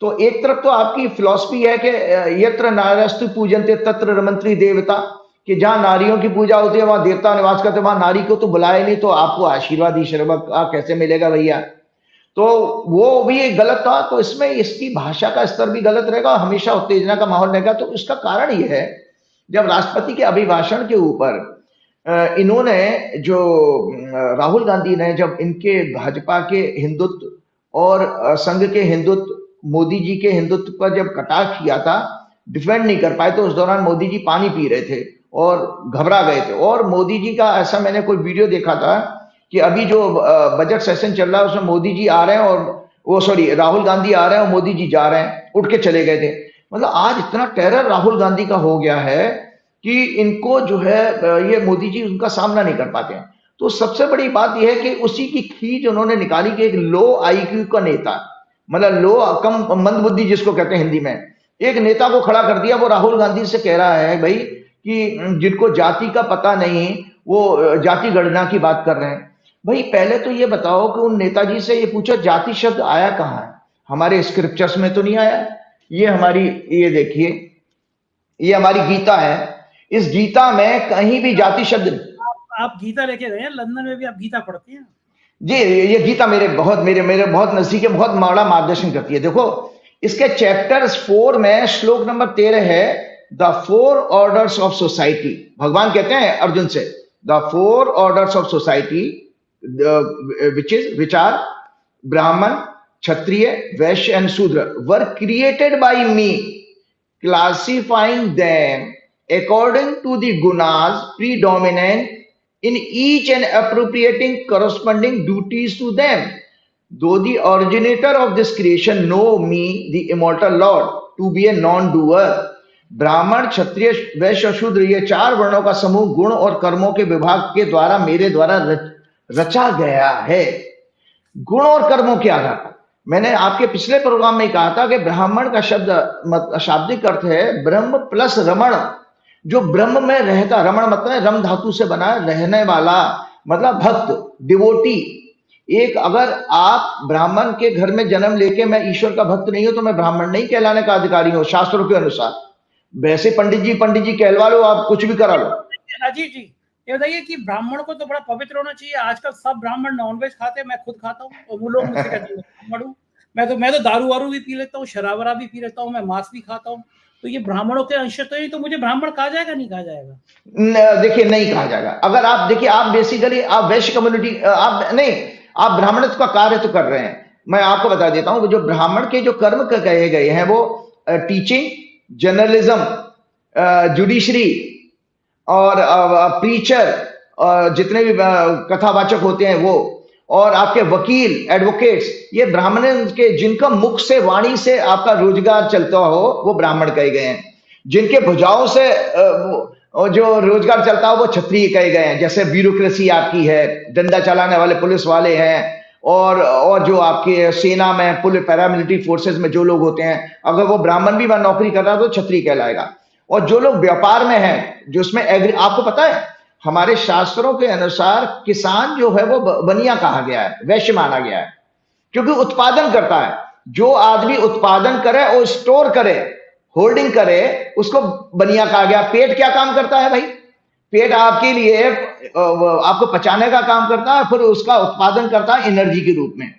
तो एक तरफ तो आपकी फिलॉसफी है कि यत्र नार्यस्तु पूजन्ते तत्र रमन्ते देवता, कि जहां नारियों की पूजा होती है वहां देवता निवास करते, वहां नारी को तो बुलाए नहीं, तो आपको आशीर्वाद ईश्वर का कैसे मिलेगा भैया। तो वो भी एक गलत था। तो इसमें इसकी भाषा का स्तर भी गलत रहेगा, हमेशा उत्तेजना का माहौल रहेगा। तो इसका कारण यह है, जब राष्ट्रपति के अभिभाषण के ऊपर इन्होंने जो राहुल गांधी ने जब इनके भाजपा के हिंदुत्व और संघ के हिंदुत्व, मोदी जी के हिंदुत्व पर जब कटाक्ष किया था, डिफेंड नहीं कर पाए, तो उस दौरान मोदी जी पानी पी रहे थे और घबरा गए थे। और मोदी जी का ऐसा मैंने कोई वीडियो देखा था कि अभी जो बजट सेशन चल रहा है उसमें मोदी जी आ रहे हैं और राहुल गांधी आ रहे हैं और मोदी जी जा रहे हैं, उठ के चले गए थे। मतलब आज इतना टेरर राहुल गांधी का हो गया है कि इनको जो है ये मोदी जी उनका सामना नहीं कर पाते हैं। तो सबसे बड़ी बात यह है कि उसी की खींच उन्होंने निकाली कि एक लो आईक्यू का नेता, मतलब लो कम मंद बुद्धि जिसको कहते हैं हिंदी में, एक नेता को खड़ा कर दिया। वो राहुल गांधी से कह रहा है भाई कि जिनको जाति का पता नहीं वो जाति गणना की बात कर रहे हैं। भाई पहले तो ये बताओ कि उन नेताजी से ये पूछो जाति शब्द आया कहाँ है, हमारे स्क्रिप्चर्स में तो नहीं आया। ये हमारी, ये देखिए, ये हमारी गीता है, इस गीता में कहीं भी जाति शब्द नहीं। आप गीता लेके गए हैं, लंदन में भी आप गीता पढ़ते हैं जी? ये गीता मेरे बहुत नजदीक है, बहुत बड़ा मार्गदर्शन करती है। देखो इसके चैप्टर 4 में श्लोक नंबर 13 है, द 4 ऑर्डर्स ऑफ सोसाइटी। भगवान कहते हैं अर्जुन से, the 4 orders of society which are Brahman, Kshatriya, Vaishya and Shudra were created by me, classifying them according to the gunas predominant in each and appropriating corresponding duties to them. Though the originator of this creation know me, the immortal Lord, to be a non-doer. ब्राह्मण, क्षत्रिय, वैश्य और शूद्र, ये 4 वर्णों का समूह गुण और कर्मों के विभाग के द्वारा मेरे द्वारा रचा गया है। गुण और कर्मों के आधार पर। मैंने आपके पिछले प्रोग्राम में कहा था कि ब्राह्मण का शब्द शाब्दिक अर्थ है ब्रह्म प्लस रमण, जो ब्रह्म में रहता। रमण मतलब रम धातु से बना रहने वाला, मतलब भक्त, डिवोटी। एक अगर आप ब्राह्मण के घर में जन्म लेके मैं ईश्वर का भक्त नहीं हूं तो मैं ब्राह्मण नहीं कहलाने का अधिकारी हूं शास्त्रों के अनुसार। वैसे पंडित जी कहलवा लो, आप कुछ भी करा लो। राजीव जी ये बताइए कि ब्राह्मण को तो बड़ा पवित्र होना चाहिए। आजकल सब ब्राह्मण नॉनवेज खाते हैं, मैं खुद खाता हूँ और वो लोग मुझसे कहते हैं ब्राह्मण हूँ। मैं तो दारू वारू भी पी लेता हूँ, शराब वराब भी पी लेता हूँ, मैं मांस भी खाता हूँ। तो ये ब्राह्मणों के अंश तो नहीं, तो मुझे ब्राह्मण कहा जाएगा नहीं कहा जाएगा? देखिए नहीं कहा जाएगा। अगर आप देखिए, आप बेसिकली आप वैश्य कम्युनिटी, आप नहीं, आप ब्राह्मणत्व का कार्य तो कर रहे हैं। मैं आपको बता देता हूं, जो ब्राह्मण के जो कर्म कहे गए हैं वो टीचिंग, जर्नलिज्म, जुडिशरी और प्रीचर, जितने भी कथावाचक होते हैं वो, और आपके वकील, एडवोकेट्स, ये ब्राह्मण के जिनका मुख से वाणी से आपका रोजगार चलता हो वो ब्राह्मण कहे गए हैं। जिनके भुजाओं से जो रोजगार चलता हो वो क्षत्रिय कहे गए हैं। जैसे ब्यूरोक्रेसी आपकी है, डंडा चलाने वाले पुलिस वाले हैं, और जो आपके सेना में, पुलिस, पैरामिलिट्री फोर्सेस में जो लोग होते हैं, अगर वो ब्राह्मण भी नौकरी कर रहा है तो क्षत्रिय कहलाएगा। और जो लोग व्यापार में हैं, जो उसमें आपको पता है हमारे शास्त्रों के अनुसार किसान जो है वो बनिया कहा गया है, वैश्य माना गया है, क्योंकि उत्पादन करता है। जो आदमी उत्पादन करे और स्टोर करे, होल्डिंग करे, उसको बनिया कहा गया। पेट क्या काम करता है भाई? पेट आपके लिए आपको पचाने का काम करता है, फिर उसका उत्पादन करता है एनर्जी के रूप में।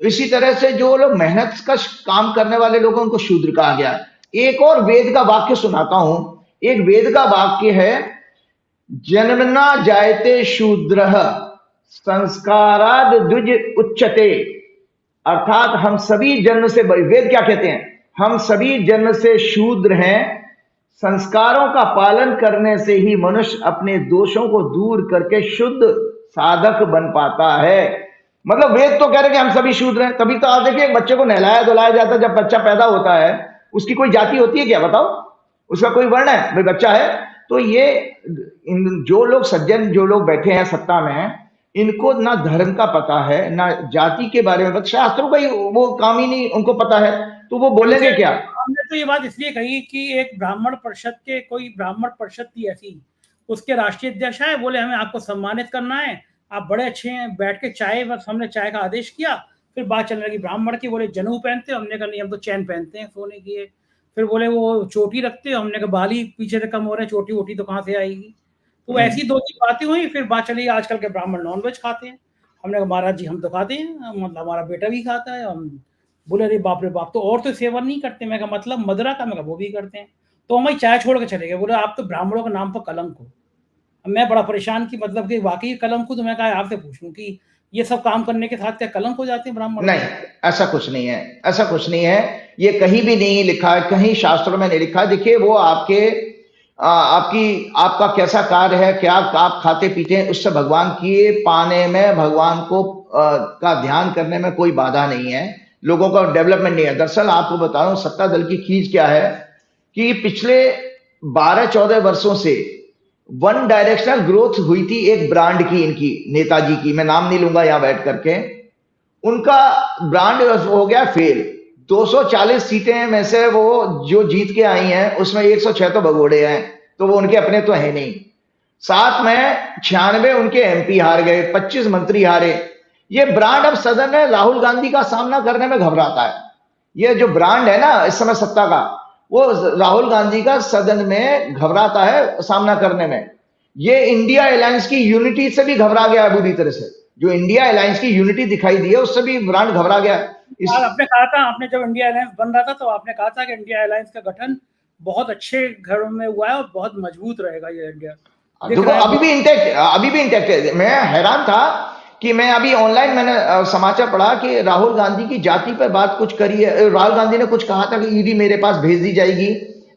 इसी तरह से जो लोग मेहनत का काम करने वाले लोगों उनको शूद्र कहा गया। एक और वेद का वाक्य सुनाता हूं। एक वेद का वाक्य है, जन्मना जायते शूद्रः संस्काराद द्विज उच्चते। अर्थात हम सभी जन्म से, वेद क्या कहते हैं, हम सभी जन्म से शूद्र हैं, संस्कारों का पालन करने से ही मनुष्य अपने दोषों को दूर करके शुद्ध साधक बन पाता है। मतलब वेद तो कह रहे कि हम सभी शूद्र हैं। तभी तो आप देखिए बच्चे को नहलाया धुलाया जाता है, जब बच्चा पैदा होता है उसकी कोई जाति होती है क्या, बताओ? उसका कोई वर्ण है? भाई बच्चा है। तो ये जो लोग सज्जन, जो लोग बैठे हैं सत्ता में, इनको ना धर्म का पता है, ना जाति के बारे में, शास्त्रों का ही वो काम ही नहीं उनको पता है, तो वो बोलेंगे क्या? हमने तो ये बात इसलिए कही कि एक ब्राह्मण परिषद के, कोई ब्राह्मण परिषद थी ऐसी, उसके राष्ट्रीय अध्यक्ष आए, बोले हमें आपको सम्मानित करना है, आप बड़े अच्छे हैं, बैठ के चाय, बस हमने चाय का आदेश किया। फिर बात चलने लगी ब्राह्मण की, बोले जनेऊ पहनते, हमने कहा नहीं हम तो चैन पहनते हैं सोने की। फिर बोले वो चोटी रखते, हमने कहा बाली पीछे से कम हो रहे हैं, चोटी वोटी तो कहाँ से आएगी। तो ऐसी दो तीन बातें हुई। फिर बात चली आजकल के ब्राह्मण नॉनवेज खाते हैं। हमने कहा महाराज जी हम तो खाते हैं, मतलब हमारा बेटा भी खाता है। हम बोले अरे बाप रे बाप, तो और तो सेवन नहीं करते? मैं कहा मतलब मदरा का? मैं कहा वो भी करते हैं। तो हमारी चाय छोड़ के चले गए। बोले आप तो ब्राह्मणों के नाम पर कलंक हो। मैं बड़ा परेशान की मतलब कि वाकई कलंक हो। तो मैं कहा आपसे पूछूं कि ये सब काम करने के साथ क्या कलंक हो जाते हैं ब्राह्मण? नहीं, ऐसा कुछ नहीं है, ऐसा कुछ नहीं है। ये कहीं भी नहीं लिखा है, कहीं शास्त्रों में नहीं लिखा है। देखिए वो आपका कैसा कार्य है, क्या आप खाते पीते हैं, उससे भगवान की पाने में, भगवान को का ध्यान करने में कोई बाधा नहीं है। लोगों का डेवलपमेंट नहीं है। दरअसल आपको बता रहा हूं सत्ता दल की खींच क्या है कि पिछले 12-14 वर्षों से वन डायरेक्शनल ग्रोथ हुई थी एक ब्रांड की, इनकी नेताजी की, मैं नाम नहीं लूंगा यहां बैठ करके। उनका ब्रांड हो गया फेल। 240 सीटें में से वो जो जीत के आई हैं उसमें 106 तो भगोड़े हैं, तो वो उनके अपने तो है नहीं। साथ में 96 उनके एमपी हार गए, 25 मंत्री हारे। ये ब्रांड अब सदन में राहुल गांधी का सामना करने में घबराता है। ये जो ब्रांड है ना इस समय सत्ता का, वो राहुल गांधी का सदन में घबराता है सामना करने में। ये इंडिया अलायंस की यूनिटी से भी घबरा गया है बुरी तरह से। जो इंडिया अलायंस की यूनिटी दिखाई दी है उससे भी ब्रांड घबरा गया। आपने कहा था, आपने जब इंडिया अलायंस बन रहा था तो आपने कहा था कि इंडिया अलायंस का गठन बहुत अच्छे घरों में हुआ है और बहुत मजबूत रहेगा ये इंडिया। देखो अभी भी इंटैक्ट है। मैं हैरान था कि मैं अभी ऑनलाइन मैंने समाचार पढ़ा कि राहुल गांधी की जाति पर बात कुछ करी है। राहुल गांधी ने कुछ कहा था कि ईडी मेरे पास भेज दी जाएगी,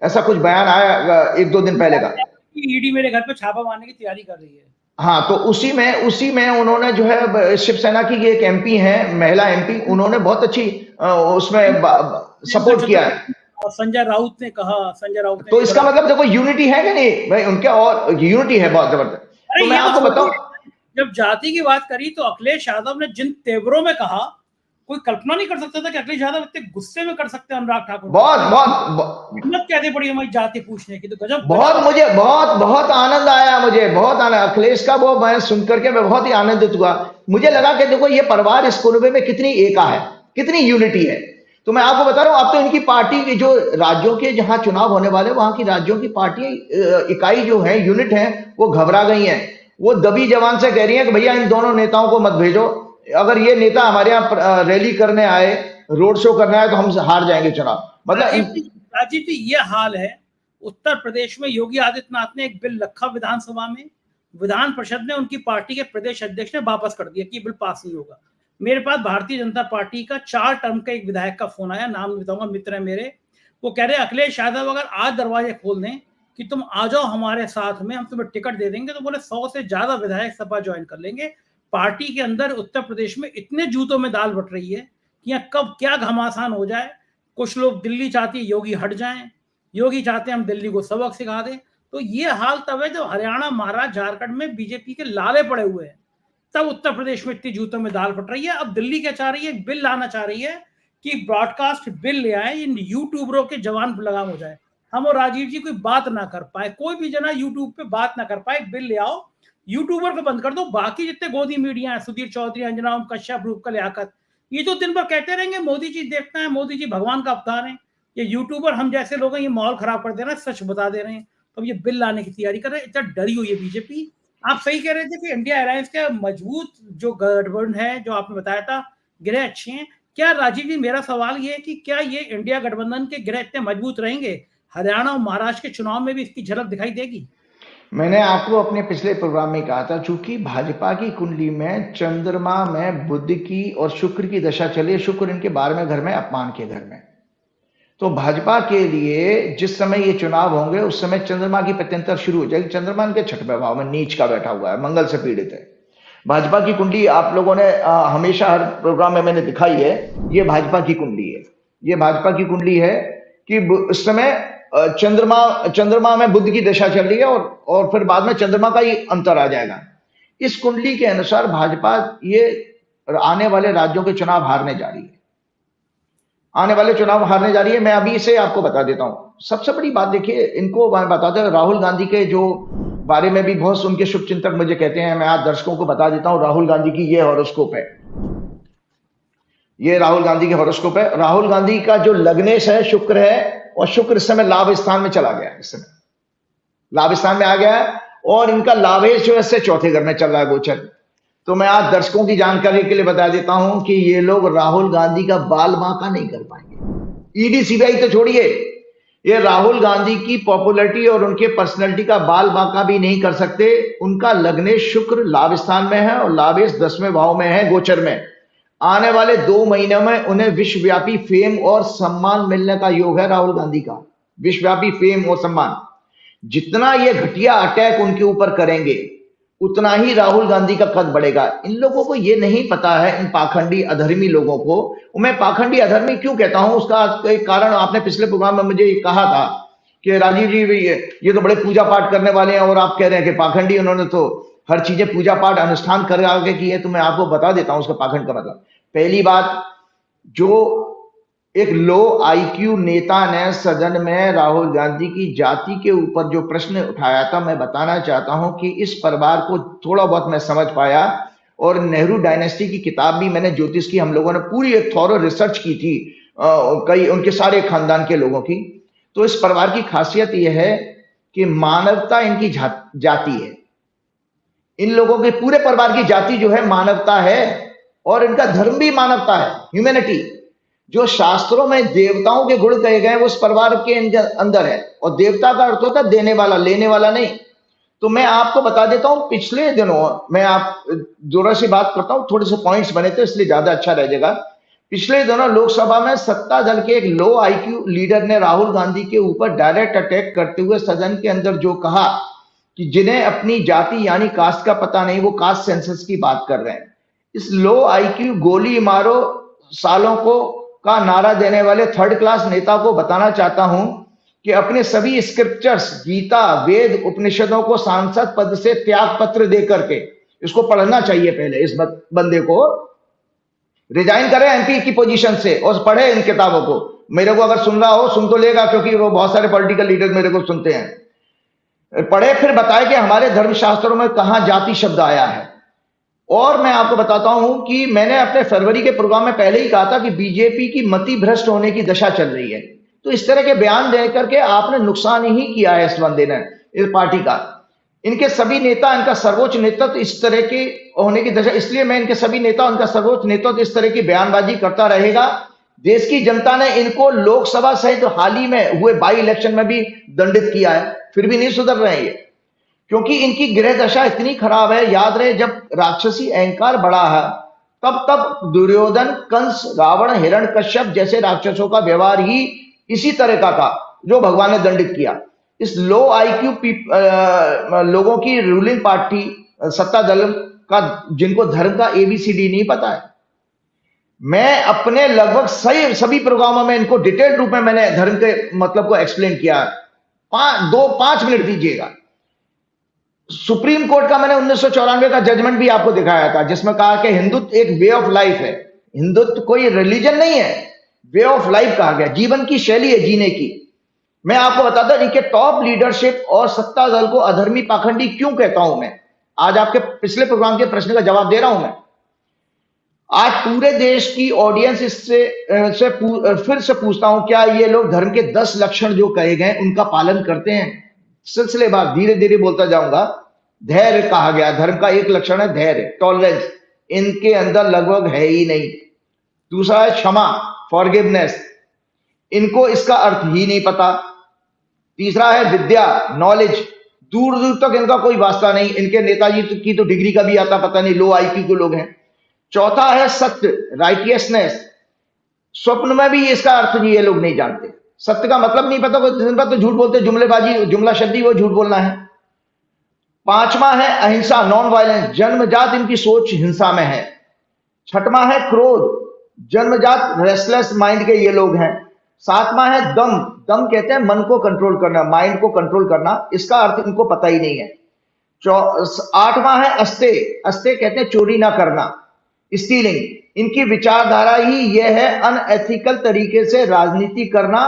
ऐसा कुछ बयान आया 1-2 दिन पहले का। ईडी मेरे घर पे छापा मारने की तैयारी कर रही है। हाँ, तो उसी में उन्होंने जो है शिवसेना की एक एमपी है, महिला एमपी, उन्होंने बहुत अच्छी उसमें सपोर्ट किया है। संजय राउत ने कहा, तो इसका मतलब देखो यूनिटी है कि नहीं भाई उनके, और यूनिटी है बहुत जबरदस्त। तो मैं आपको बताऊं, जब जाति की बात करी तो अखिलेश यादव ने जिन तेवरों में कहा, कोई कल्पना नहीं कर सकता था कि अखिलेश यादव इतने गुस्से में कर सकते हैं अनुराग ठाकुर। बहुत हिम्मत कैसे पड़ी हमारी जाति पूछने की, तो गजब। मुझे बहुत आनंद आया, मुझे बहुत आनंद। अखिलेश का वो मैं सुन करके मैं बहुत ही आनंदित हुआ। मुझे लगा कि देखो ये परिवार इस कुनबे में कितनी एका है, कितनी यूनिटी है। तो मैं आपको बता रहा हूं, अब तो इनकी पार्टी की जो राज्यों के जहां चुनाव होने वाले वहां की राज्यों की पार्टी इकाई जो है, यूनिट है, वो घबरा गई है। वो दबी जवान से कह रही है कि भैया इन दोनों नेताओं को मत भेजो, अगर ये नेता हमारे यहाँ रैली करने आए, रोड शो करने आए तो हम हार जाएंगे चुनाव। मतलब राजीव जी ये हाल है। उत्तर प्रदेश में योगी आदित्यनाथ ने एक बिल रखा विधानसभा में, विधान परिषद ने उनकी पार्टी के प्रदेश अध्यक्ष ने वापस कर दिया कि बिल पास नहीं होगा। मेरे पास भारतीय जनता पार्टी का 4 टर्म का एक विधायक का फोन आया, नाम नहीं बताऊंगा, मित्र है मेरे। वो कह रहे अखिलेश यादव अगर आज दरवाजे खोल दें कि तुम आ जाओ हमारे साथ में, हम तुम्हें टिकट दे देंगे, तो बोले 100 से ज्यादा विधायक सपा ज्वाइन कर लेंगे। पार्टी के अंदर उत्तर प्रदेश में इतने जूतों में दाल बट रही है कि यहाँ कब क्या घमासान हो जाए। कुछ लोग दिल्ली चाहती है योगी हट जाएं, योगी चाहते हैं हम दिल्ली को सबक सिखा दें। तो ये हाल तब है जब हरियाणा, महाराष्ट्र, झारखंड में बीजेपी के लाले पड़े हुए हैं, तब उत्तर प्रदेश में इतनी जूतों में दाल फट रही है। अब दिल्ली क्या चाह रही है, बिल लाना चाह रही है कि ब्रॉडकास्ट बिल ले आए, इन यूट्यूबरों के जवान लगाम हो जाए। हम और राजीव जी कोई बात ना कर पाए, कोई भी जना यूट्यूब पे बात ना कर पाए, बिल ले आओ, यूट्यूबर को बंद कर दो। बाकी जितने गोदी मीडिया है, सुधीर चौधरी, अंजना ओम कश्यप, रूपकल याकत, ये तो दिन भर कहते रहेंगे मोदी जी देखना है, मोदी जी भगवान का अवतार है। ये यूट्यूबर हम जैसे लोग हैं, ये माहौल खराब कर दे रहे हैं, सच बता दे रहे हैं। तो ये बिल लाने की तैयारी कर रहे हैं। इतना डरी हुई है बीजेपी। आप सही कह रहे थे कि इंडिया अलायंस का मजबूत जो गठबंधन है, जो आपने बताया था, गिरह अच्छे हैं। क्या राजीव जी, मेरा सवाल ये है कि क्या ये इंडिया गठबंधन के गिरह इतने मजबूत रहेंगे, हरियाणा और महाराष्ट्र के चुनाव में भी इसकी झलक दिखाई देगी? मैंने आपको अपने पिछले प्रोग्राम में कहा था, चूंकि भाजपा की कुंडली में चंद्रमा में बुध की और शुक्र की दशा चली है, शुक्र इनके 12वें घर में, अपमान के घर में, तो भाजपा के लिए जिस समय ये चुनाव होंगे उस समय चंद्रमा की प्रत्यंतर शुरू हो जाएगी। चंद्रमा इनके 6वें भाव में नीच का बैठा हुआ है, मंगल से पीड़ित है। भाजपा की कुंडली आप लोगों ने हमेशा हर प्रोग्राम में मैंने दिखाई है, ये भाजपा की कुंडली है। ये भाजपा की कुंडली है कि उस समय चंद्रमा में बुध की दशा चल रही है और फिर बाद में चंद्रमा का ही अंतर आ जाएगा। इस कुंडली के अनुसार भाजपा ये आने वाले राज्यों के चुनाव हारने जा रही है, आने वाले चुनाव हारने जा रही है। मैं अभी इसे आपको बता देता हूं। सबसे बड़ी बात देखिए, इनको मैं बताता हूं, राहुल गांधी के जो बारे में भी बहुत उनके शुभचिंतक मुझे कहते हैं, मैं आज दर्शकों को बता देता हूं। राहुल गांधी की ये हॉरोस्कोप है, ये राहुल गांधी की हॉरोस्कोप है। राहुल गांधी का जो लग्नेश है शुक्र है, और शुक्र इस समय लाभ स्थान में चला गया है, इस समय लाभ स्थान में आ गया है, और इनका लाभेश जो है इससे 4थे घर में चल रहा है गोचर। तो मैं आज दर्शकों की जानकारी के लिए बता देता हूं कि ये लोग राहुल गांधी का बाल बांका नहीं कर पाएंगे। ईडी सीबीआई तो छोड़िए, ये राहुल गांधी की पॉपुलैरिटी और उनके पर्सनैलिटी का बाल बांका भी नहीं कर सकते। उनका लग्नेश शुक्र लाभ स्थान में है और लाभेश 10वें भाव में है गोचर में। आने वाले 2 महीने में उन्हें विश्वव्यापी फेम और सम्मान मिलने का योग है राहुल गांधी का, विश्वव्यापी फेम और सम्मान। जितना ये घटिया अटैक उनके ऊपर करेंगे उतना ही राहुल गांधी का कद बढ़ेगा। इन लोगों को ये नहीं पता है, इन पाखंडी अधर्मी लोगों को। मैं पाखंडी अधर्मी क्यों कहता हूं, उसका एक कारण आपने पिछले प्रोग्राम में मुझे कहा था कि राजीव जी ये तो बड़े पूजा पाठ करने वाले हैं, और आप कह रहे हैं कि पाखंडी, उन्होंने तो हर चीजें पूजा पाठ अनुष्ठान कर आगे की है। तो मैं आपको बता देता हूं उसका पाखंड का मतलब। पहली बात, जो एक लो आईक्यू नेता ने सदन में राहुल गांधी की जाति के ऊपर जो प्रश्न उठाया था, मैं बताना चाहता हूं कि इस परिवार को थोड़ा बहुत मैं समझ पाया, और नेहरू डायनेस्टी की किताब भी मैंने ज्योतिष की, हम लोगों ने पूरी एक थॉरो रिसर्च की थी कई उनके सारे खानदान के लोगों की। तो इस परिवार की खासियत यह है कि मानवता इनकी जाति है। इन लोगों के पूरे परिवार की जाति जो है मानवता है, और इनका धर्म भी मानवता है, ह्यूमैनिटी। जो शास्त्रों में देवताओं के गुण कहे गए वो उस परिवार के अंदर है, और देवता का अर्थ होता है देने वाला, लेने वाला नहीं। तो मैं आपको बता देता हूं, पिछले दिनों मैं आप जोर से बात करता हूं, थोड़े से पॉइंट्स बने थे इसलिए ज्यादा अच्छा रह जाएगा। पिछले दिनों लोकसभा में सत्ता दल के एक लो आईक्यू लीडर ने राहुल गांधी के ऊपर डायरेक्ट अटैक करते हुए सदन के अंदर जो कहा कि जिन्हें अपनी जाति यानी कास्ट का पता नहीं, वो कास्ट सेंसस की बात कर रहे हैं। इस लो आईक्यू गोली मारो सालों को का नारा देने वाले 3rd क्लास नेता को बताना चाहता हूं कि अपने सभी स्क्रिप्चर्स, गीता, वेद, उपनिषदों को सांसद पद से त्याग पत्र दे करके, इसको पढ़ना चाहिए पहले, इस बंदे को रिजाइन करे एमपी की पोजीशन से और पढ़े इन किताबों को। मेरे को अगर सुन रहा हो, सुन तो लेगा, क्योंकि वो बहुत सारे पॉलिटिकल लीडर मेरे को सुनते हैं। पढ़े, फिर बताए कि हमारे धर्मशास्त्रों में कहां जाति शब्द आया है, और मैं आपको बताता हूं कि मैंने अपने फरवरी के प्रोग्राम में पहले ही कहा था कि बीजेपी की मति भ्रष्ट होने की दशा चल रही है। तो इस तरह के बयान दे करके आपने नुकसान ही किया है इस बंदे ने, इस पार्टी का। इनके सभी नेता, इनका सर्वोच्च नेतृत्व इस तरह के होने की दशा, इसलिए मैं इनके सभी नेता, उनका सर्वोच्च नेतृत्व इस तरह की बयानबाजी करता रहेगा। देश की जनता ने इनको लोकसभा सहित हाल ही में हुए बाई इलेक्शन में भी दंडित किया है, फिर भी नहीं सुधर रहे हैं ये, क्योंकि इनकी गृह दशा इतनी खराब है। याद रहे, जब राक्षसी अहंकार बढ़ा है तब तब दुर्योधन, कंस, रावण, हिरण्यकश्यप जैसे राक्षसों का व्यवहार ही इसी तरह का था जो भगवान ने दंडित किया। इस लो आईक्यू लोगों की रूलिंग पार्टी, सत्ता दल का, जिनको धर्म का एबीसीडी नहीं पता है। मैं अपने लगभग सभी प्रोग्रामों में इनको डिटेल्ड रूप में मैंने धर्म के मतलब को एक्सप्लेन किया। 5 मिनट दीजिएगा। सुप्रीम कोर्ट का मैंने 1994 का जजमेंट भी आपको दिखाया था, जिसमें कहा कि हिंदुत्व एक वे ऑफ लाइफ है। हिंदुत्व कोई रिलीजन नहीं है, वे ऑफ लाइफ कहा गया, जीवन की शैली है जीने की। मैं आपको बताता हूं इनके टॉप लीडरशिप और सत्ता दल को अधर्मी पाखंडी क्यों कहता हूं मैं। आज आपके पिछले प्रोग्राम के प्रश्न का जवाब दे रहा हूं मैं। आज पूरे देश की ऑडियंस फिर से पूछता हूं, क्या ये लोग धर्म के 10 लक्षण जो कहे गए उनका पालन करते हैं? सिलसिलेवार धीरे धीरे बोलता जाऊंगा। धैर्य कहा गया, धर्म का एक लक्षण है धैर्य, टॉलरेंस, इनके अंदर लगभग है ही नहीं। दूसरा है क्षमा, फॉरगिवनेस, इनको इसका अर्थ ही नहीं पता। तीसरा है विद्या, नॉलेज, दूर दूर तक इनका कोई वास्ता नहीं। इनके नेताजी की तो डिग्री का भी आता पता नहीं, लो आईक्यू के लोग हैं। चौथा है सत्य, राइटियसनेस, स्वप्न में भी इसका अर्थ भी ये लोग नहीं जानते। सत्य का मतलब नहीं पता, दिन भर तो झूठ बोलते, जुमलेबाजी, जुमला शब्दी, वो झूठ बोलना है। पांचवा है अहिंसा, नॉन वायलेंस, जन्मजात इनकी सोच हिंसा में है। छठवां है क्रोध, जन्मजात रेस्टलेस माइंड के ये लोग हैं। सातवां है दम, दम कहते हैं मन को कंट्रोल करना, माइंड को कंट्रोल करना, इसका अर्थ इनको पता ही नहीं है। आठवां है अस्ते, अस्ते कहते हैं चोरी ना करना, स्टीलिंग। इनकी विचारधारा ही यह है अनएथिकल तरीके से राजनीति करना,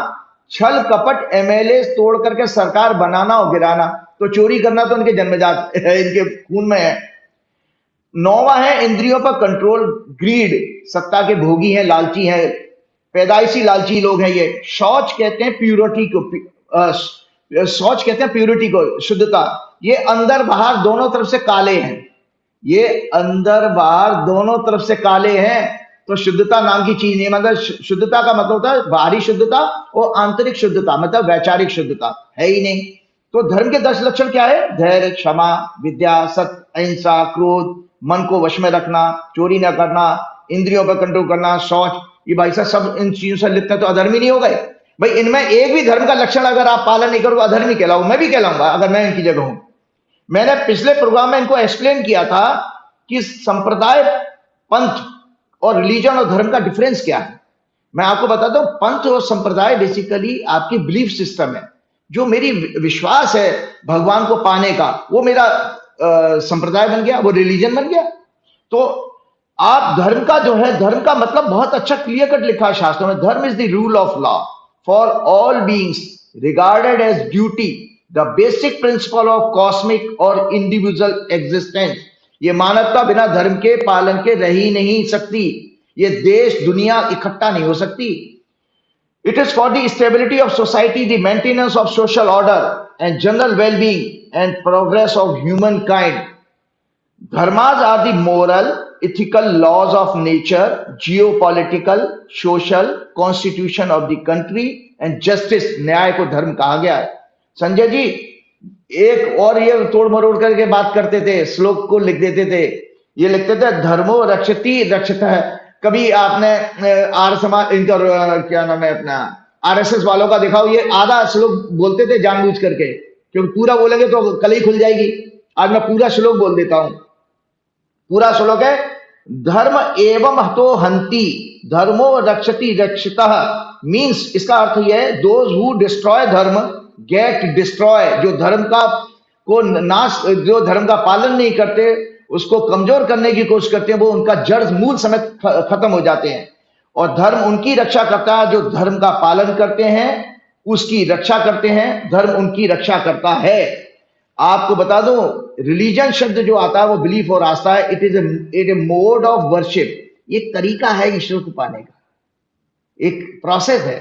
छल कपट, एमएलए तोड़ करके सरकार बनाना और गिराना। तो चोरी करना तो इनके जन्मजात है, इनके खून में है। नौवां है इंद्रियों पर कंट्रोल, ग्रीड, सत्ता के भोगी हैं, लालची हैं, पैदाइशी लालची लोग हैं ये। शौच कहते हैं प्यूरिटी को, शौच कहते हैं प्यूरिटी को, शुद्धता। ये अंदर बाहर दोनों तरफ से काले हैं, ये अंदर बाहर दोनों तरफ से काले हैं, तो शुद्धता नाम की चीज नहीं। मतलब शुद्धता का मतलब होता है बाहरी शुद्धता और आंतरिक शुद्धता, मतलब वैचारिक शुद्धता है ही नहीं। तो धर्म के 10 लक्षण क्या है? धैर्य, क्षमा, विद्या, सत्य, अहिंसा, क्रोध, मन को वश में रखना, चोरी ना करना, इंद्रियों पर कंट्रोल करना, शौच। ये भाई साहब सब इन चीजों से लिप्त है तो अधर्मी नहीं हो गए भाई? इनमें एक भी धर्म का लक्षण अगर आप पालन नहीं करोगे अधर्मी कहलाओ, मैं भी कहलाऊंगा अगर मैं इनकी जगह हूं। मैंने पिछले प्रोग्राम में इनको एक्सप्लेन किया था कि संप्रदाय, पंथ और रिलीजन और धर्म का डिफरेंस क्या है। मैं आपको बताता हूं, पंथ और संप्रदाय बेसिकली आपकी बिलीफ सिस्टम है। जो मेरी विश्वास है भगवान को पाने का, वो मेरा संप्रदाय बन गया, वो रिलीजन बन गया। तो आप धर्म का जो है, धर्म का मतलब बहुत अच्छा क्लियर कट लिखा है शास्त्रों में। Dharma is the rule of law for all beings regarded as duty, the basic principle of cosmic और इंडिविजुअल एग्जिस्टेंस। ये मानवता बिना धर्म के पालन के रह ही नहीं सकती। ये देश दुनिया इकट्ठा नहीं हो सकती। It is for the stability of society, the maintenance of social order and general wellbeing and progress of human kind. Dharmas are the moral ethical laws of nature, geopolitical, social, constitution of the country and justice। न्याय को धर्म कहा गया है। संजय जी एक और ये तोड़ मरोड़ करके बात करते थे, श्लोक को लिख देते थे। ये लिखते थे धर्मो रक्षति रक्षितः। कभी आपने आर्य समाज, इनका क्या नाम है अपना, आरएसएस वालों का दिखाओ, ये आधा श्लोक बोलते थे जानबूझ करके, क्योंकि पूरा बोलेंगे तो कल ही खुल जाएगी। आज मैं पूरा श्लोक बोल देता हूं। पूरा श्लोक है, धर्म एवं हतो हंति, धर्मो रक्षति रक्षितः। मीन्स इसका अर्थ यह है, दोज हु डिस्ट्रॉय धर्म गेट डिस्ट्रॉय। जो धर्म का को नाश, जो धर्म का पालन नहीं करते, उसको कमजोर करने की कोशिश करते हैं, वो उनका जड़ मूल समेत खत्म हो जाते हैं। और धर्म उनकी रक्षा करता है जो धर्म का पालन करते हैं, उसकी रक्षा करते हैं। धर्म उनकी रक्षा करता है। आपको बता दूं, रिलीजन शब्द जो आता है वो बिलीफ और आस्था है। It is a mode of worship, ये तरीका है ईश्वर को पाने का, एक प्रोसेस है।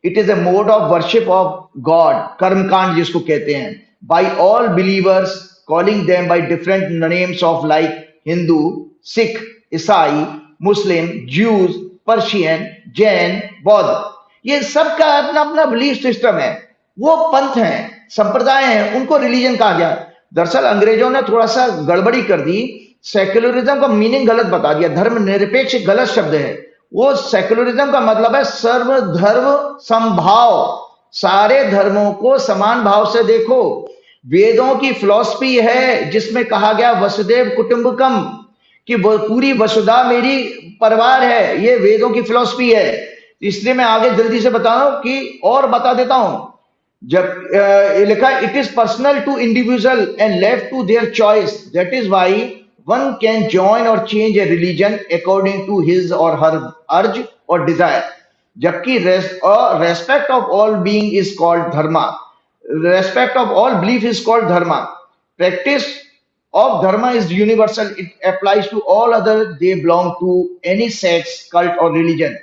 It is a mode of worship of God, कर्मकांड जिसको कहते हैं, by all believers, calling them by different names of like Hindu, Sikh, ईसाई, मुस्लिम, ज्यूज, पर्शियन, जैन, बौद्ध। ये सबका अपना अपना बिलीफ सिस्टम है, वो पंथ हैं, संप्रदाय हैं, उनको रिलीजन कहा गया। दरअसल अंग्रेजों ने थोड़ा सा गड़बड़ी कर दी, सेक्युलरिज्म का मीनिंग गलत बता दिया। धर्म निरपेक्ष गलत शब्द है, वो सेक्युलरिज्म का मतलब है सर्वधर्म समभाव, सारे धर्मों को समान भाव से देखो। वेदों की फिलॉसफी है जिसमें कहा गया वसुदेव कुटुंबकम, कि पूरी वसुधा मेरी परिवार है, ये वेदों की फिलॉसफी है। इसलिए मैं आगे जल्दी से बता रहा हूं कि और बता देता हूं। जब लिखा it is personal to individual and left to their choice, that is why one can join or change a religion according to his or her urge or desire, जबकि respect of all being is called dharma, respect of all belief is called dharma, practice of dharma is universal, it applies to all other, they belong to any sects, cult or religion.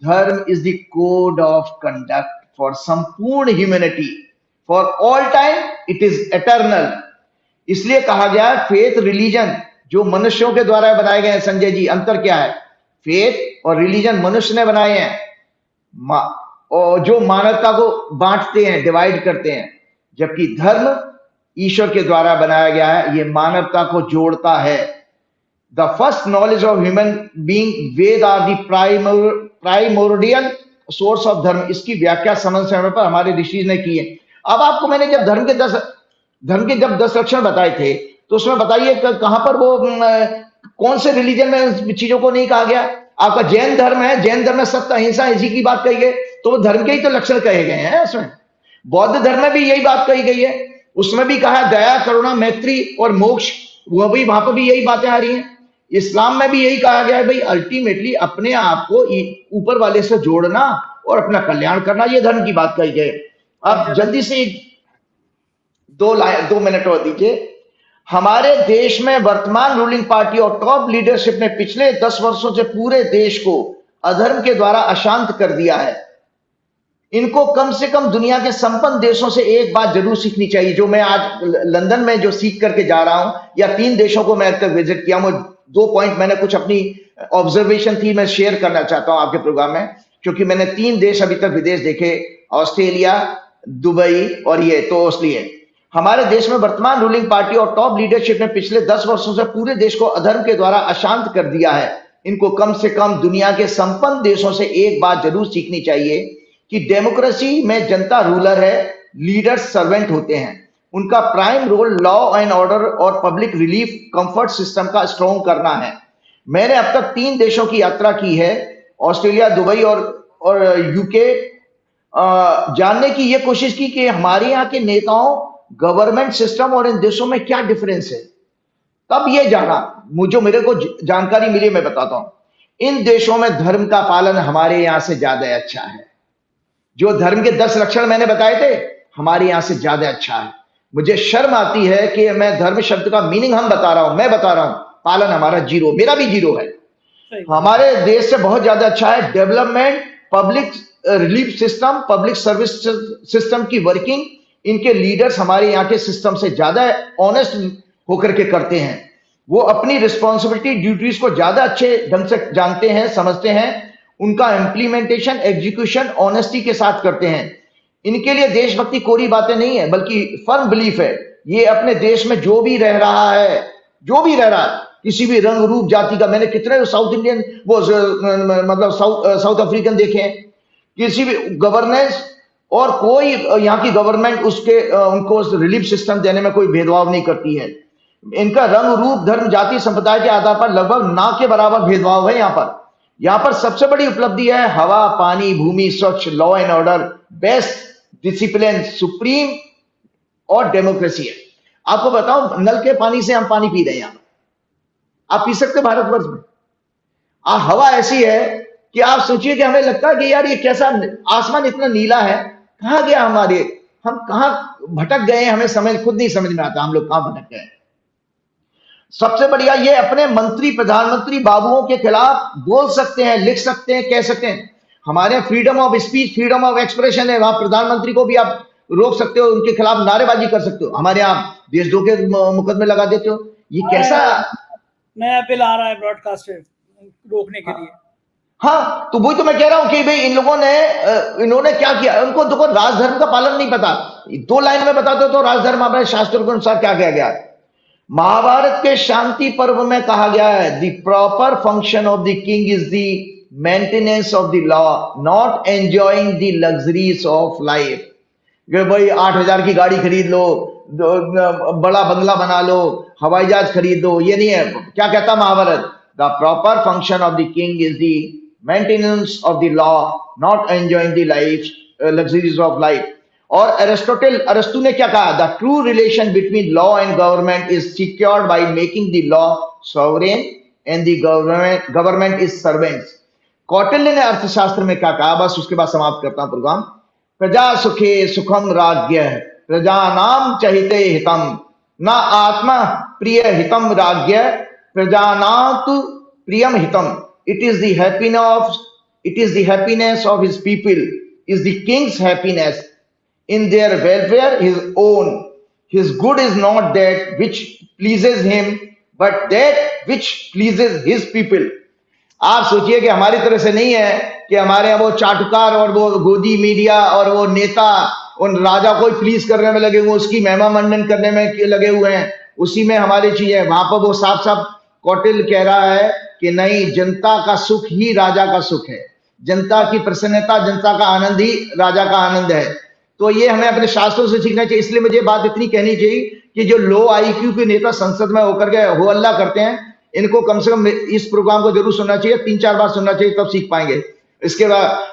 Dharma is the code of conduct for संपूर्ण humanity, for all time, it is eternal. इसलिए कहा गया faith religion जो मनुष्यों के द्वारा बनाए गए हैं। संजय जी, अंतर क्या है? फेथ और रिलीजन मनुष्य ने बनाए हैं और जो मानवता को बांटते हैं, डिवाइड करते हैं, जबकि धर्म ईश्वर के द्वारा बनाया गया है, ये मानवता को जोड़ता है। The first knowledge of human being, Veda are the primordial source of dharma. इसकी व्याख्या समय पर हमारे ऋषि ने की है। अब आपको मैंने जब धर्म के जब 10 लक्षण बताए थे, तो उसमें बताइए कहां पर वो कौन से रिलीजन में उन चीजों को नहीं कहा गया? आपका जैन धर्म है, जैन धर्म में सत्य, अहिंसा, इसी की बात कही गई, तो वो धर्म के ही तो लक्षण कहे गए हैं उसमें। बौद्ध धर्म में भी यही बात कही गई है, उसमें भी कहा दया, करुणा, मैत्री और मोक्ष, वो भी वहां पर भी यही बातें आ रही हैं। इस्लाम में भी यही कहा गया है भाई, अल्टीमेटली अपने आप को ऊपर वाले से जोड़ना और अपना कल्याण करना, ये धर्म की बात कही गई। अब जल्दी से 2 मिनट और दीजिए। हमारे देश में वर्तमान रूलिंग पार्टी और टॉप लीडरशिप ने पिछले 10 वर्षों से पूरे देश को अधर्म के द्वारा अशांत कर दिया है। इनको कम से कम दुनिया के संपन्न देशों से एक बात जरूर सीखनी चाहिए, जो मैं आज लंदन में जो सीख करके जा रहा हूं, या 3 देशों को मैं अब तक विजिट किया हूं। 2 पॉइंट मैंने कुछ अपनी ऑब्जर्वेशन थी, मैं शेयर करना चाहता हूं आपके प्रोग्राम में, क्योंकि मैंने 3 देश अभी तक विदेश देखे, ऑस्ट्रेलिया, दुबई और ये, तो इसलिए हमारे देश में वर्तमान रूलिंग पार्टी और टॉप लीडरशिप ने पिछले 10 वर्षों से पूरे देश को अधर्म के द्वारा अशांत कर दिया है। इनको कम से कम दुनिया के संपन्न देशों से एक बात जरूर सीखनी चाहिए कि डेमोक्रेसी में जनता रूलर है, लीडर्स सर्वेंट होते हैं। उनका prime role law and order और पब्लिक रिलीफ कंफर्ट सिस्टम का स्ट्रॉन्ग करना है। मैंने अब तक 3 देशों की यात्रा की है, ऑस्ट्रेलिया, दुबई और यूके, जानने की यह कोशिश की कि हमारे यहाँ के नेताओं, गवर्नमेंट सिस्टम और इन देशों में क्या डिफरेंस है। तब ये जाना, मुझे मेरे को जानकारी मिली, मैं बताता हूं। इन देशों में धर्म का पालन हमारे यहां से ज्यादा अच्छा है। जो धर्म के 10 लक्षण मैंने बताए थे, हमारे यहां से ज्यादा अच्छा है। मुझे शर्म आती है कि मैं धर्म शब्द का मीनिंग मैं बता रहा हूं, पालन हमारा 0, मेरा भी 0 है। हमारे देश से बहुत ज्यादा अच्छा है development, public relief system, public service system की वर्किंग, इनके लीडर्स हमारे यहाँ के सिस्टम से ज्यादा ऑनेस्ट होकर के करते हैं। वो अपनी रिस्पॉन्सिबिलिटी, ड्यूटीज को ज्यादा अच्छे ढंग से जानते हैं, समझते हैं। उनका इम्प्लीमेंटेशन, एग्जीक्यूशन ऑनेस्टी के साथ करते हैं। इनके लिए देशभक्ति कोरी बातें नहीं है, बल्कि फर्म बिलीफ है। ये अपने देश में जो भी रह रहा है, किसी भी रंग रूप जाति का, मैंने कितने साउथ इंडियन वो मतलब साउथ अफ्रीकन देखे हैं, किसी भी गवर्नेंस और कोई यहाँ की गवर्नमेंट उनको रिलीफ सिस्टम देने में कोई भेदभाव नहीं करती है। इनका रंग रूप, धर्म, जाति, संप्रदाय के आधार पर लगभग ना के बराबर भेदभाव है। यहाँ पर सबसे बड़ी उपलब्धि है हवा, पानी, भूमि, स्वच्छ, law and order, best discipline, supreme और डेमोक्रेसी है। आपको बताऊं, नल के पानी से हम पानी पी रहे हैं। यहाँ आप पी सकते भारतवर्ष में। हवा ऐसी है कि आप सोचिए कि हमें लगता है कि यार ये कैसा आसमान इतना नीला है, कहां गया हम कहाँ भटक गए हैं, हमें समझ खुद नहीं समझ में आता हम लोग कहाँ भटक गए। सबसे बढ़िया ये अपने मंत्री प्रधानमंत्री बाबुओं के खिलाफ बोल सकते हैं, लिख सकते हैं, कह सकते हैं। हमारे freedom of speech, freedom of expression है, वहां प्रधानमंत्री को भी आप रोक सकते हो, उनके खिलाफ नारेबाजी कर सकते हो। हमारे यहाँ देशद्रोह के मुकदमे लगा देते हो। ये कैसा नया बिल आ रहा है ब्रॉडकास्ट रोकने के लिए। हाँ, तो वही तो मैं कह रहा हूं कि भाई इन लोगों ने इन्होंने क्या किया, उनको देखो राजधर्म का पालन नहीं पता। 2 लाइन में बता दो तो राजधर्म हमारे शास्त्रों के अनुसार क्या किया गया। महाभारत के शांति पर्व में कहा गया है, the proper function of the king is the maintenance of the law, not enjoying the luxuries of life. भाई 8,000 की गाड़ी खरीद लो, बड़ा बंगला बना लो, हवाई जहाज खरीद लो, ये नहीं है। क्या कहता Mahabharata, the proper function of the king is the maintenance of the law, not enjoying the life luxuries of life. और अरस्तु ने क्या कहा, the true relation between law and government is secured by making the law sovereign and the government is servants. Kautilya ने अर्थशास्त्र में क्या कहा, बस उसके बाद समाप्त करता हूं प्रोग्राम। प्रजा सुखे सुखम राज्ञ, प्रजानाम चहिते हितम, न आत्मा प्रिय हितम राज्ञ, प्रजानातु प्रियम हितम। It is the happiness of his people is the king's happiness, in their welfare his own. His good is not that which pleases him, but that which pleases his people. आप सोचिए कि हमारी तरह से नहीं है कि हमारे यहाँ वो चाटुकार और वो गोदी मीडिया और वो नेता उन राजा को प्लीज करने में लगे हुए, उसकी महिमा मंडन करने में लगे हुए हैं, उसी में हमारी चीजें। वहां पर वो साफ साफ कौटिल्य कह रहा है कि नहीं, जनता का सुख ही राजा का सुख है, जनता की प्रसन्नता, जनता का आनंद ही राजा का आनंद है। तो ये हमें अपने शास्त्रों से सीखना चाहिए। इसलिए मुझे बात इतनी कहनी चाहिए कि जो लो आईक्यू के नेता संसद में होकर के हो अल्लाह करते हैं, इनको कम से कम इस प्रोग्राम को जरूर सुनना चाहिए, 3-4 बार सुनना चाहिए, तब सीख पाएंगे। इसके बाद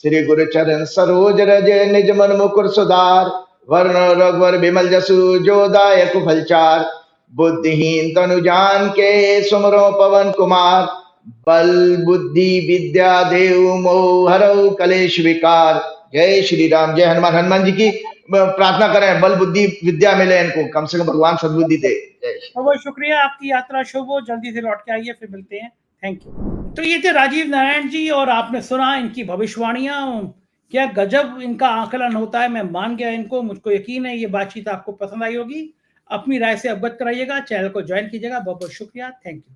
श्री गुरु चरण सरोज रज निज मन मुकुर सुधार, वर्ण रघुवर बिमल जसु जो दायक फलचार, बुद्धिहीन तनु जान के सुमरो पवन कुमार, बल बुद्धि विद्या देव मोह हरऊ कलेश विकार। जय श्री राम, जय हनुमान। हनुमान जी की प्रार्थना करें, बल बुद्धि विद्या मिले इनको, कम से कम भगवान सद्बुद्धि दे। बहुत शुक्रिया, आपकी यात्रा शुभ हो, जल्दी से लौट के आइए, फिर मिलते हैं। Thank you. तो ये थे राजीव नारायण जी, और आपने सुना इनकी भविष्यवाणियां। क्या गजब इनका आकलन होता है, मैं मान गया इनको। मुझको यकीन है ये बातचीत आपको पसंद आई होगी। अपनी राय से अवगत कराइएगा, चैनल को ज्वाइन कीजिएगा। बहुत बहुत शुक्रिया, थैंक यू।